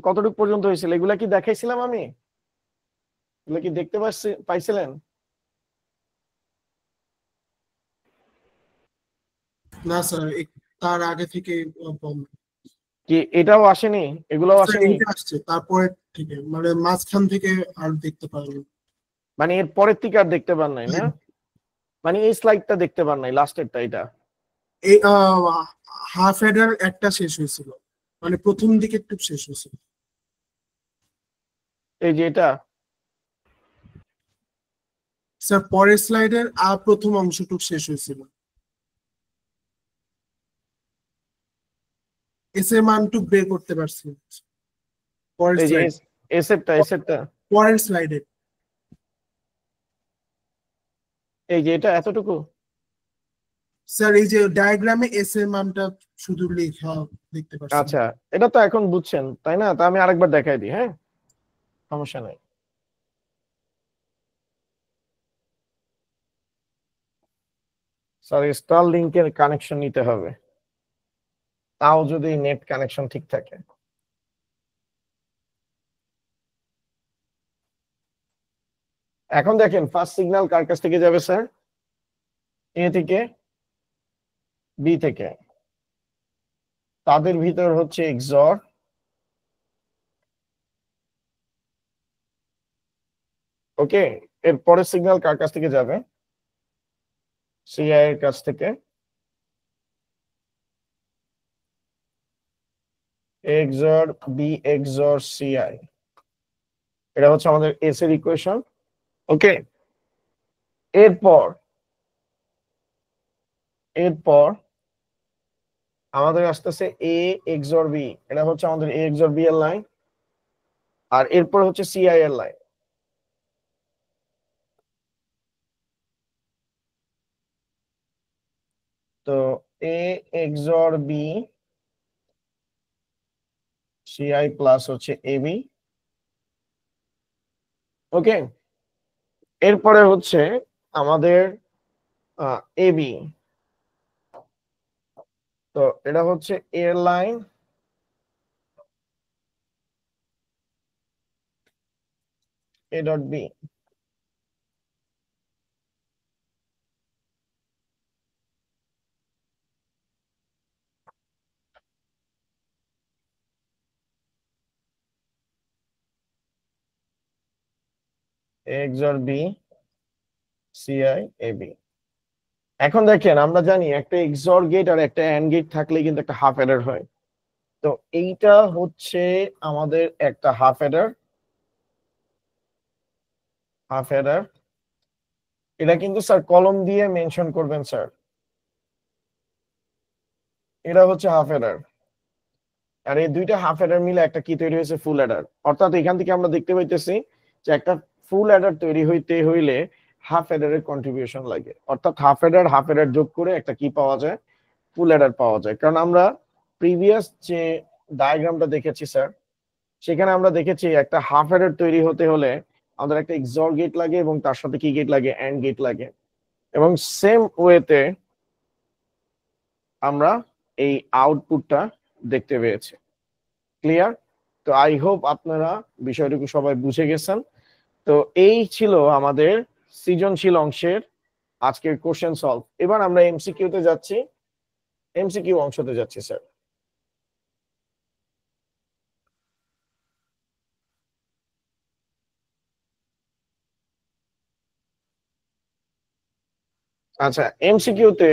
কতটুকু পর্যন্ত হয়েছিল এগুলা কি দেখাইছিলাম আমি? এগুলা কি দেখতে পাইছিলেন? না স্যার, তার আগে থেকে বন্ধ। কি এটাও আসেনি? এগুলাও স্যার আসেনি? এইটা আসছে তারপরে থেকে, মানে মাঝখান থেকে আর দেখতে পাইনি। মানে এর পরের থেকে আর দেখতে পান নাই না? মানে এই স্লাইডটা দেখতে পান নাই, লাস্টেরটা এটা? এই হাফ হেডার একটা শেষ হয়েছিল, মানে প্রথম দিকে একটু শেষ হয়েছিল। এই যে এটা? স্যার পরের স্লাইডের প্রথম অংশটুকু শেষ হয়েছিল। এস এর মানটুকু বের করতে পারছি পরের এই যে স্লাইড, এসেটটা পরের স্লাইডে। এই যে এটা এতটুকু? স্যার এই যে ডায়াগ্রামে এস এর মানটা শুধু লেখা দেখতে পাচ্ছি। আচ্ছা, এটা তো এখন বুঝছেন তাই না? তা আমি আরেকবার দেখাই দিই, হ্যাঁ, সমস্যা নাই। স্যার স্টার লিংকের কানেকশন নিতে হবে, তাও যদি নেট কানেকশন ঠিক থাকে। এখন দেখেন ফার্স্ট সিগন্যাল কার কাছ থেকে যাবে স্যার? এ থেকে, বি থেকে। তাদের ভিতর হচ্ছে এক্সর, ওকে। এর পরের সিগন্যাল কার কাছ থেকে যাবে? সিআই এর কাছ থেকে। এক্সর বি এক্সর সিআই, এটা হচ্ছে আমাদের এস এর ইকুয়েশন, ওকে। এরপর আমাদের আসতেছে এ এক্সর বি, এটা হচ্ছে আমাদের এ এক্সর বি এর লাইন, আর এরপর হচ্ছে সিআই এর লাইন। তো A XOR B CI plus হচ্ছে এবি, ওকে। এরপরে হচ্ছে আমাদের এবি, তো এটা হচ্ছে এর line, A dot B. XOR B C I AB. এখন দেখেন আমরা জানি একটা এক্সর গেট আর একটা অ্যান্ড গেট থাকলে কিন্তু একটা হাফ অ্যাডার হয়। তো এইটা হচ্ছে আমাদের একটা হাফ অ্যাডার, এটা কিন্তু স্যার কলম দিয়ে মেনশন করবেন স্যার। এটা হচ্ছে হাফ অ্যাডার, আর এই দুইটা হাফ অ্যাডার মিলে একটা কি তৈরি হয়েছে? ফুল অ্যাডার। অর্থাৎ এখান থেকে আমরা দেখতে পাইতেছি যে একটা ফুল অ্যাডার তৈরি হইতে হইলে হাফ অ্যাডারের কন্ট্রিবিউশন লাগে, অর্থাৎ হাফ অ্যাডার যোগ করে একটা কি পাওয়া যায়? ফুল অ্যাডার পাওয়া যায়। কারণ আমরা প্রিভিয়াস যে ডায়াগ্রামটা দেখেছি স্যার, সেখানে আমরা দেখেছি একটা হাফ অ্যাডার তৈরি হতে হলে আমাদের একটা এক্সর গেট লাগে এবং তার সাথে কি গেট লাগে? অ্যান্ড গেট লাগে। এবং সেম ওয়েতে আমরা এই আউটপুটটা দেখতে পেয়েছি। ক্লিয়ার? তো আই হোপ আপনারা বিষয়টুকু সবাই বুঝে গেছেন। তো এই ছিল আমাদের সৃজনশীল অংশের আজকের কোশ্চেন সলভ। এবার আমরা এমসিকিউতে যাচ্ছি, এমসিকিউ অংশতে যাচ্ছি স্যার। আচ্ছা, এমসিকিউতে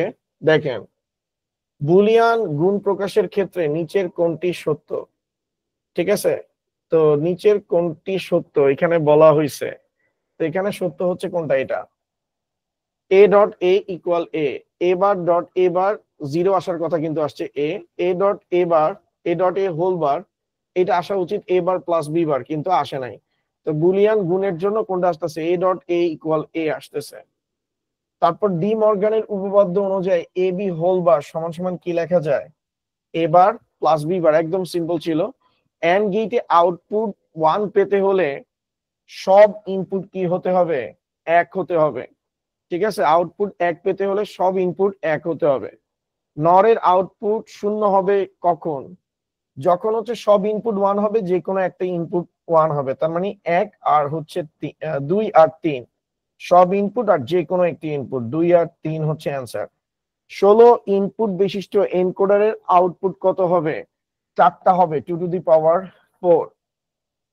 দেখেন, বুলিয়ান গুণ প্রকাশের ক্ষেত্রে নিচের কোনটি সত্য? ঠিক আছে, তো নিচের কোনটি সত্য এখানে বলা হয়েছে। তো এখানে সত্য হচ্ছে কোনটা? এটা A dot A equal A, A bar dot A bar zero আসার কথা কিন্তু আসছে A dot A bar, A dot A whole bar, এটা আসা উচিত এ বার প্লাস বি বার, কিন্তু আসে নাই। তো বুলিয়ান গুণের জন্য কোনটা আসতেছে? এ ডট এ ইকুয়াল এ আসতেছে। তারপর ডি মর্গানের উপপাদ্য অনুযায়ী এ বি হোল বার সমান সমান কি লেখা যায়? এ বার প্লাস বি বার, একদম সিম্পল ছিল। এন্ড গেটে আউটপুট 1 পেতে হলে সব ইনপুট কি হতে হবে, এক হতে হবে। ঠিক আছে, আউটপুট এক পেতে হলে সব ইনপুট এক হতে হবে। নরের আউটপুট 0 হবে কখন, যখন হচ্ছে সব ইনপুট 1 হবে, যে কোনো একটা ইনপুট 1 হবে, তার মানে 1 আর হচ্ছে 2 আর 3 সব ইনপুট আর যে কোনো একটি ইনপুট 2 আর 3 হচ্ছে অ্যান্সার। 16 ইনপুট বিশিষ্ট এনকোডারের আউটপুট কত হবে, 4টা হবে 2 টু দি পাওয়ার 4।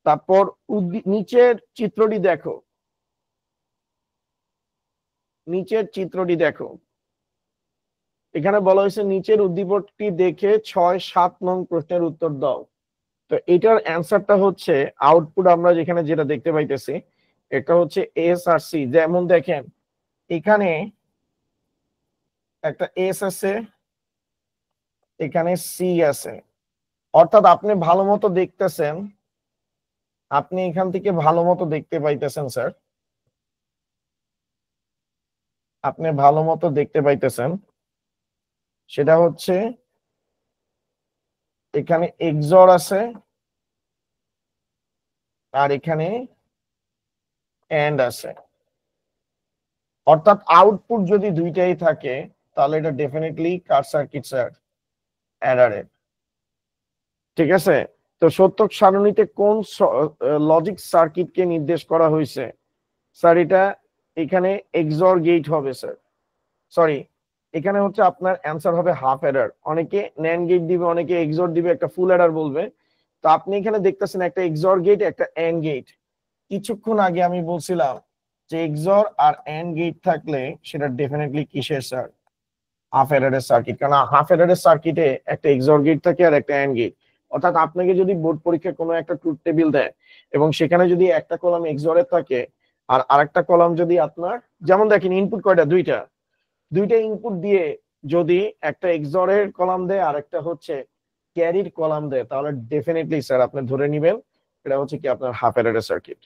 তারপর নিচের চিত্রটি দেখো, নিচের চিত্রটি দেখো, এখানে বলা হয়েছে নিচের উদ্দীপকটি দেখে 6-7 নং প্রশ্নের উত্তর দাও। তো এটার অ্যান্সারটা হচ্ছে আউটপুট আমরা যেখানে যেটা দেখতে পাইতেছি এটা হচ্ছে এস আর সি। যেমন দেখেন এখানে একটা এস আছে, এখানে সি আছে, অর্থাৎ আপনি ভালো মতো দেখতেছেন, আপনি এখান থেকে ভালো মতো দেখতে পাইতেছেন স্যার, আপনি ভালো মতো দেখতে পাইতেছেন, সেটা হচ্ছে এখানে এক্সর আছে আর এখানে এন্ড আছে। অর্থাৎ আউটপুট যদি দুইটাই থাকে তাহলে এটা ডেফিনেটলি কাট সার্কিট স্যার, অ্যাডারের। ঠিক আছে, তো সত্যক সারণীতে কোন লজিক সার্কিটকে নির্দেশ করা হয়েছে স্যার, এটা এখানে এক্সর গেট হবে স্যার, সরি এখানে হচ্ছে আপনার অ্যান্সার হবে হাফ এডার। অনেকে ন্যান্ড গেট দিবে, অনেকে এক্সর দিবে, একটা ফুল এডার বলবে। তো আপনি এখানে দেখতেছেন একটা এক্সর গেট, একটা এন্ড গেট। কিছুক্ষণ আগে আমি বলছিলাম যে এক্সর আর এন্ড গেট থাকলে সেটা ডেফিনেটলি কিসের স্যার, হাফ এডারের সার্কিট। কারণ হাফ এডারের সার্কিটে একটা এক্সর গেট থাকে আর একটা এন্ড গেট। অর্থাৎ আপনাকে যদি বোর্ড পরীক্ষায় কোনো একটা ট্রুথ টেবিল দেয় এবং সেখানে যদি একটা কলাম এক্সরের থাকে আর আরেকটা কলাম যদি আপনার, যেমন দেখেন ইনপুট কয়টা, দুইটা ইনপুট দিয়ে যদি একটা এক্সরের কলাম দেয় আর একটা হচ্ছে ক্যারির কলাম দেয়, তাহলে ডেফিনেটলি স্যার আপনি ধরে নেবেন এটা হচ্ছে কি আপনার হাফ এডারের সার্কিট।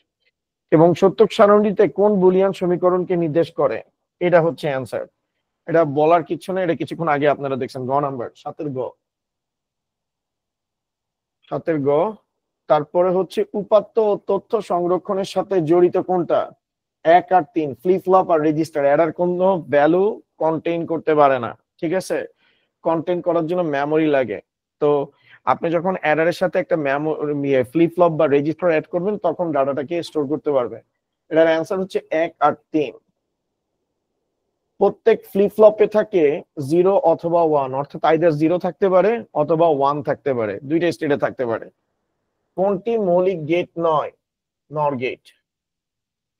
এবং সত্যক সারণীতে কোন বুলিয়ান সমীকরণকে নির্দেশ করে, এটা হচ্ছে অ্যান্সার। এটা বলার কিছু না, এটা কিছুক্ষণ আগে আপনারা দেখছেন। গ নাম্বার 7 গ। তারপরে হচ্ছে উপাত্ত ও তথ্য সংরক্ষণের সাথে জড়িত কোনটা, 1 আর 3 ফ্লিপ ফ্লপ আর রেজিস্টার। এরার কোনো ভ্যালু কন্টেইন করতে পারে না। ঠিক আছে, কন্টেইন করার জন্য মেমোরি লাগে। তো আপনি যখন অ্যাডারের সাথে একটা মেমোরি ফ্লিপ ফ্লপ বা রেজিস্টার অ্যাড করবেন তখন ডাটাটাকে স্টোর করতে পারবে। এটার অ্যান্সার হচ্ছে 1 আর 3। প্রত্যেক ফ্লিপ ফ্লপে থাকে 0 অথবা 1, অর্থাৎ আইদার 0 থাকতে পারে অথবা 1 থাকতে পারে, দুইটা স্টেটে থাকতে পারে। কোনটি মৌলিক গেট নয়, নর গেট।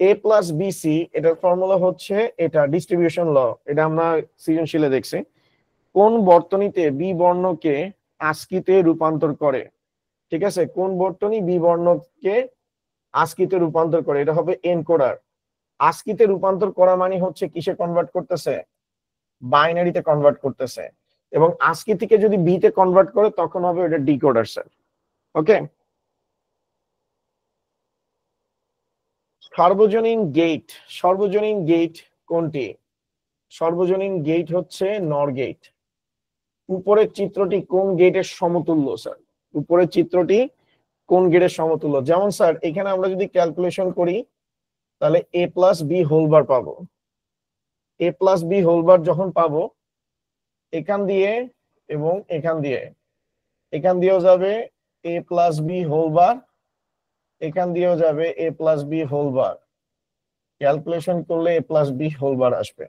এ প্লাস বিসি এটার ফর্মুলা হচ্ছে এটা ডিস্ট্রিবিউশন ল, এটা আমরা সৃজনশীলে দেখছি। কোন বর্তনীতে বি বর্ণকে আস্কিতে রূপান্তর করে, ঠিক আছে, কোন বর্তনী বি বর্ণকে আস্কিতে রূপান্তর করে, এটা হবে এনকোডার। আস্কিতে রূপান্তর করা মানে হচ্ছে কিসে কনভার্ট করতেছে, বাইনারিতে কনভার্ট করতেছে। এবং আস্কি থেকে যদি বিতে কনভার্ট করে তখন হবে এটা ডিকোডার স্যার। ওকে, সর্বজনীন গেট কোনটি, সর্বজনীন গেট হচ্ছে নর গেট। উপরের চিত্রটি কোন গেটের সমতুল্য স্যার, উপরের চিত্রটি কোন গেটের সমতুল্য। যেমন স্যার এখানে আমরা যদি ক্যালকুলেশন করি তাহলে A plus B whole bar পাবো। A plus B whole bar যখন পাবো এখান দিয়ে এবং এখান দিয়েও যাবে A plus B whole bar, এখান দিয়েও যাবে A plus B whole bar. Calculation করলে A plus B whole bar আসবে।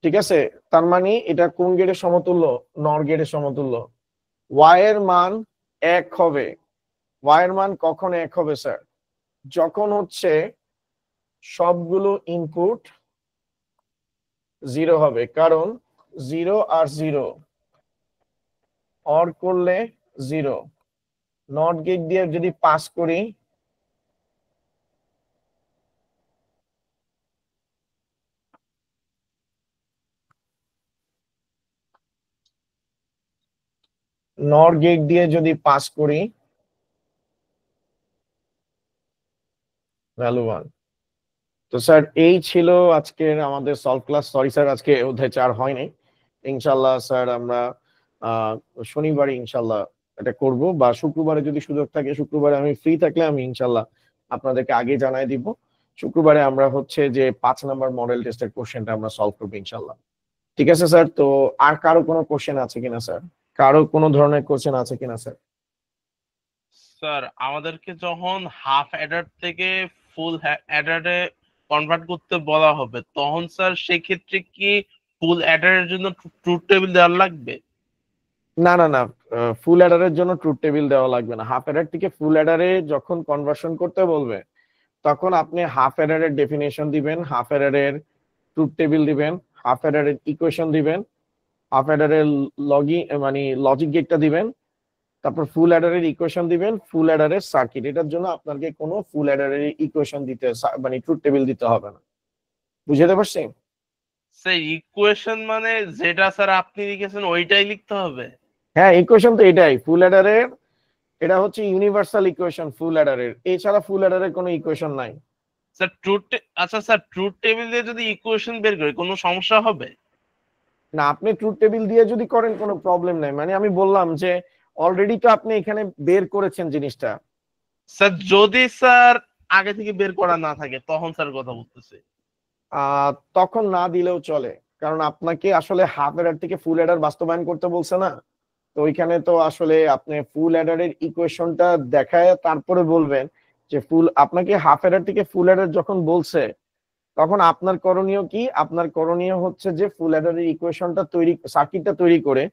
ঠিক আছে, তার মানে এটা কোন গেটের সমতুল্য, নর গেটের সমতুল্য। ওয়াই এর মান 1 হবে। ওয়াই এর মান কখন 1 হবে স্যার, যখন হচ্ছে সবগুলো ইনপুট 0 হবে। কারণ 0 আর 0 অর করলে 0, নট গেট দিয়ে যদি পাস করি নর গেট দিয়ে যদি পাস করি ভ্যালু 1। তো স্যার এই ছিল আজকের আমাদের সলভ ক্লাস। সরি স্যার আজকে অধ্যায় 4 হয়নি। ইনশাল্লাহ স্যার আমরা শনিবারে ইনশাল্লাহ এটা করব, বা শুক্রবারে যদি সুযোগ থাকে, শুক্রবারে আমি ফ্রি থাকলে আমি ইনশাল্লাহ আপনাদেরকে আগে জানাই দিব। শুক্রবারে আমরা হচ্ছে যে 5 নাম্বার মডেল টেস্টের কোশ্চেনটা আমরা সলভ করবো ইনশাল্লাহ। ঠিক আছে স্যার? তো আর কারো কোনো কোশ্চেন আছে কিনা স্যার? কারো কোনো ধরনের কোশ্চেন আছে কিনা স্যার? স্যার আমাদেরকে যখন হাফ অ্যাডার থেকে ফুল অ্যাডারে কনভার্ট করতে বলা হবে তখন স্যার সেক্ষেত্রে কি ফুল অ্যাডারের জন্য ট্রুথ টেবিল দেওয়া লাগবে? না না না, ফুল অ্যাডারের জন্য ট্রুথ টেবিল দেওয়া লাগবে না। হাফ অ্যাডার থেকে ফুল অ্যাডারে যখন কনভার্সন করতে বলবে তখন আপনি হাফ অ্যাডারের ডেফিনেশন দিবেন, হাফ অ্যাডারের ট্রুথ টেবিল দিবেন, হাফ অ্যাডারের ইকুয়েশন দিবেন, হাফ অ্যাডারের মানে লজিক গেটটা দিবেন, তারপর ফুল অ্যাডারের ইকুয়েশন দিবেন, ফুল অ্যাডারের সার্কিট। এটার জন্য আপনাকে কোনো ফুল অ্যাডারের ইকুয়েশন দিতে মানে ট্রুথ টেবিল দিতে হবে না। বুঝতে পারছেন? স্যার ইকুয়েশন মানে যেটা স্যার আপনি লিখেছেন ওইটাই লিখতে হবে? হ্যাঁ, ইকুয়েশন তো এটাই ফুল অ্যাডারের, এটা হচ্ছে ইউনিভার্সাল ইকুয়েশন ফুল অ্যাডারের, এছাড়া ফুল অ্যাডারের কোনো ইকুয়েশন নাই। স্যার আচ্ছা স্যার ট্রুথ টেবিল দিয়ে যদি ইকুয়েশন বের করি কোনো সমস্যা হবে? না, আপনি ট্রুথ টেবিল দিয়ে যদি করেন কোনো প্রবলেম নাই। মানে আমি বললাম যে অলরেডি তো আপনি এখানে বের করেছেন জিনিসটা। স্যার যদি স্যার আগে থেকে বের করা না থাকে তখন স্যার কথা বলতেছে। তখন না দিলেও চলে, কারণ আপনাকে আসলে হাফ অ্যাডার থেকে ফুল অ্যাডার বাস্তবায়ন করতে বলছে না। তো ওইখানে তো আসলে আপনি ফুল অ্যাডারের ইকুয়েশনটা দেখায় তারপরে বলবেন যে আপনাকে হাফ অ্যাডার থেকে ফুল অ্যাডার যখন বলছে তখন আপনার করণীয় কি? আপনার করণীয় হচ্ছে যে ফুল অ্যাডারের ইকুয়েশনটা সার্কিটটা তৈরি করে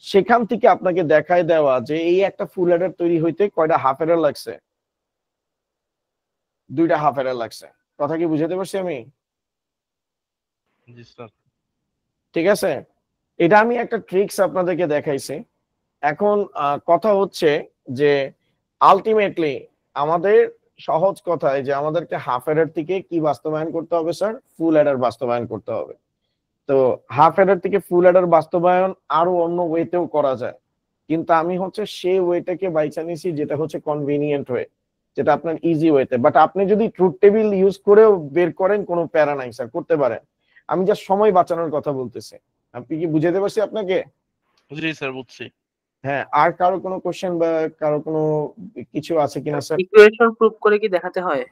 সেখান থেকে আপনাকে দেখায় দেওয়া যে এই একটা ফুল অ্যাডার তৈরি হইতে কয়টা হাফ অ্যাডার লাগছে, 2টা হাফ অ্যাডার লাগছে। কথা কি বুঝাতে পারছি আমি? জি স্যার। ঠিক আছে, এটা আমি একটা ট্রিক্স আপনাদেরকে দেখাইছি। এখন কথা হচ্ছে যে আলটিমেটলি আমাদের সহজ কথায় যে আমাদেরকে হাফ অ্যাডার থেকে কি বাস্তবায়ন করতে হবে স্যার? ফুল অ্যাডার বাস্তবায়ন করতে হবে। তো হাফ অ্যাডার থেকে ফুল অ্যাডার বাস্তবায়ন আরো অন্য ওয়েতেও করা যায়, কিন্তু আমি হচ্ছে সেই ওয়েটাকে বাইচা নিছি যেটা হচ্ছে কনভিনিয়েন্ট ওয়ে, যেটা আপনার ইজি ওয়েতে। বাট আপনি যদি ট্রুথ টেবিল ইউজ করেও বের করেন কোনো প্যারা নাই স্যার, করতে পারেন। আমি যা সময় বাঁচানোর কথা বলতেছি। আপনি কি বুঝাতে পারছি আপনাকে? জি স্যার বুঝছি। হ্যাঁ, আর কারো কোনো কোশ্চেন বা কারো কোনো কিছু আছে কিনা স্যার? ইকুয়েশন প্রুফ করে কি দেখাতে হয়?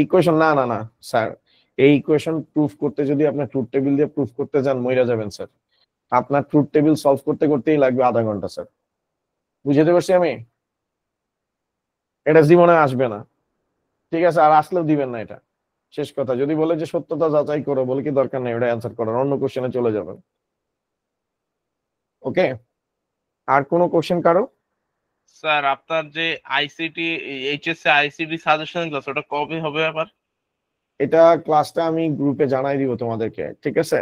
ইকুয়েশন না না না স্যার, এই ইকুয়েশন প্রুফ করতে যদি আপনি ট্রুথ টেবিল দিয়ে প্রুফ করতে যান মইরা যাবেন স্যার। আপনার ট্রুথ টেবিল সলভ করতে করতেই লাগবে আধা ঘন্টা স্যার। বুঝাতে পারছি আমি? এটা জীবনে আসবে না। ঠিক আছে, আর আসলেও দিবেন না। এটা শেষ কথা। যদি বলে যে সত্যতা যাচাই করো, বলে কি দরকার নেই ওটা অ্যান্সার করার, অন্য কোশ্চেনে চলে যাবেন। ওকে, আর কোনো কোশ্চেন কারো? স্যার আপনার যে ICT HSC ICT suggestion class ওটা কবে হবে আবার? এটা ক্লাসটা আমি গ্রুপে জানাই দিব তোমাদেরকে। ঠিক আছে,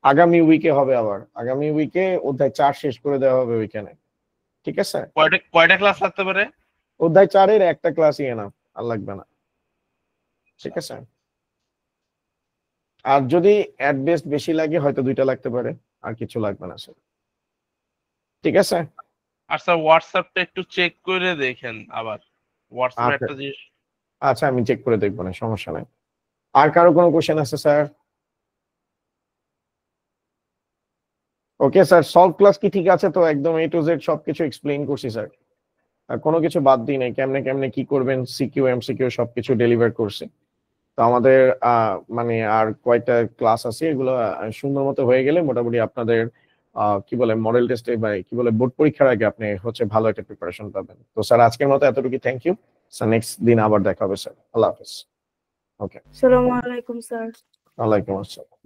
আগামী উইকে হবে। আবার আগামী উইকে অধ্যায় 4 শেষ করে দেওয়া হবে ওইখানে। ঠিক আছে, কয়টা ক্লাস লাগতে পারে? অধ্যায় 4-এর একটা ক্লাসই এনাফ, আর লাগবে না। ঠিক আছে, আর যদি অ্যাট বেস্ট বেশি লাগে হয়তো 2টা লাগতে পারে, আর কিছু লাগবে না স্যার। ঠিক আছে, আর স্যার হোয়াটসঅ্যাপটা একটু চেক করে দেখেন আবার। হোয়াটসঅ্যাপে আচ্ছা একটা জিনিস। আচ্ছা, আমি চেক করে দেখবো না, সমস্যা নাই। আর কারো কোনো কোশ্চেন আছে sir? Okay sir, solve class কি ঠিক আছে তো? একদম A to Z সবকিছু এক্সপ্লেইন করছি স্যার, আর কোনো কিছু বাদ দিই নাই। কেমনে কেমনে কি করবেন, সিকিউ এমসিকিউ সবকিছু ডেলিভার করছি। তো আমাদের মানে আর কয়টা ক্লাস আছে, এগুলো সুন্দর মতো হয়ে গেলে মোটামুটি আপনাদের কি বলে মডেল টেস্টে বা কি বলে বোর্ড পরীক্ষার আগে আপনি হচ্ছে ভালো একটা প্রিপারেশন পাবেন। তো স্যার আজকের মতো এতটুকু, থ্যাংক ইউ স্যার। নেক্সট দিন আবার দেখা হবে স্যার। আল্লাহ হাফেজ। ওকে, আসসালামু আলাইকুম স্যার। ওয়ালাইকুম আসসালাম।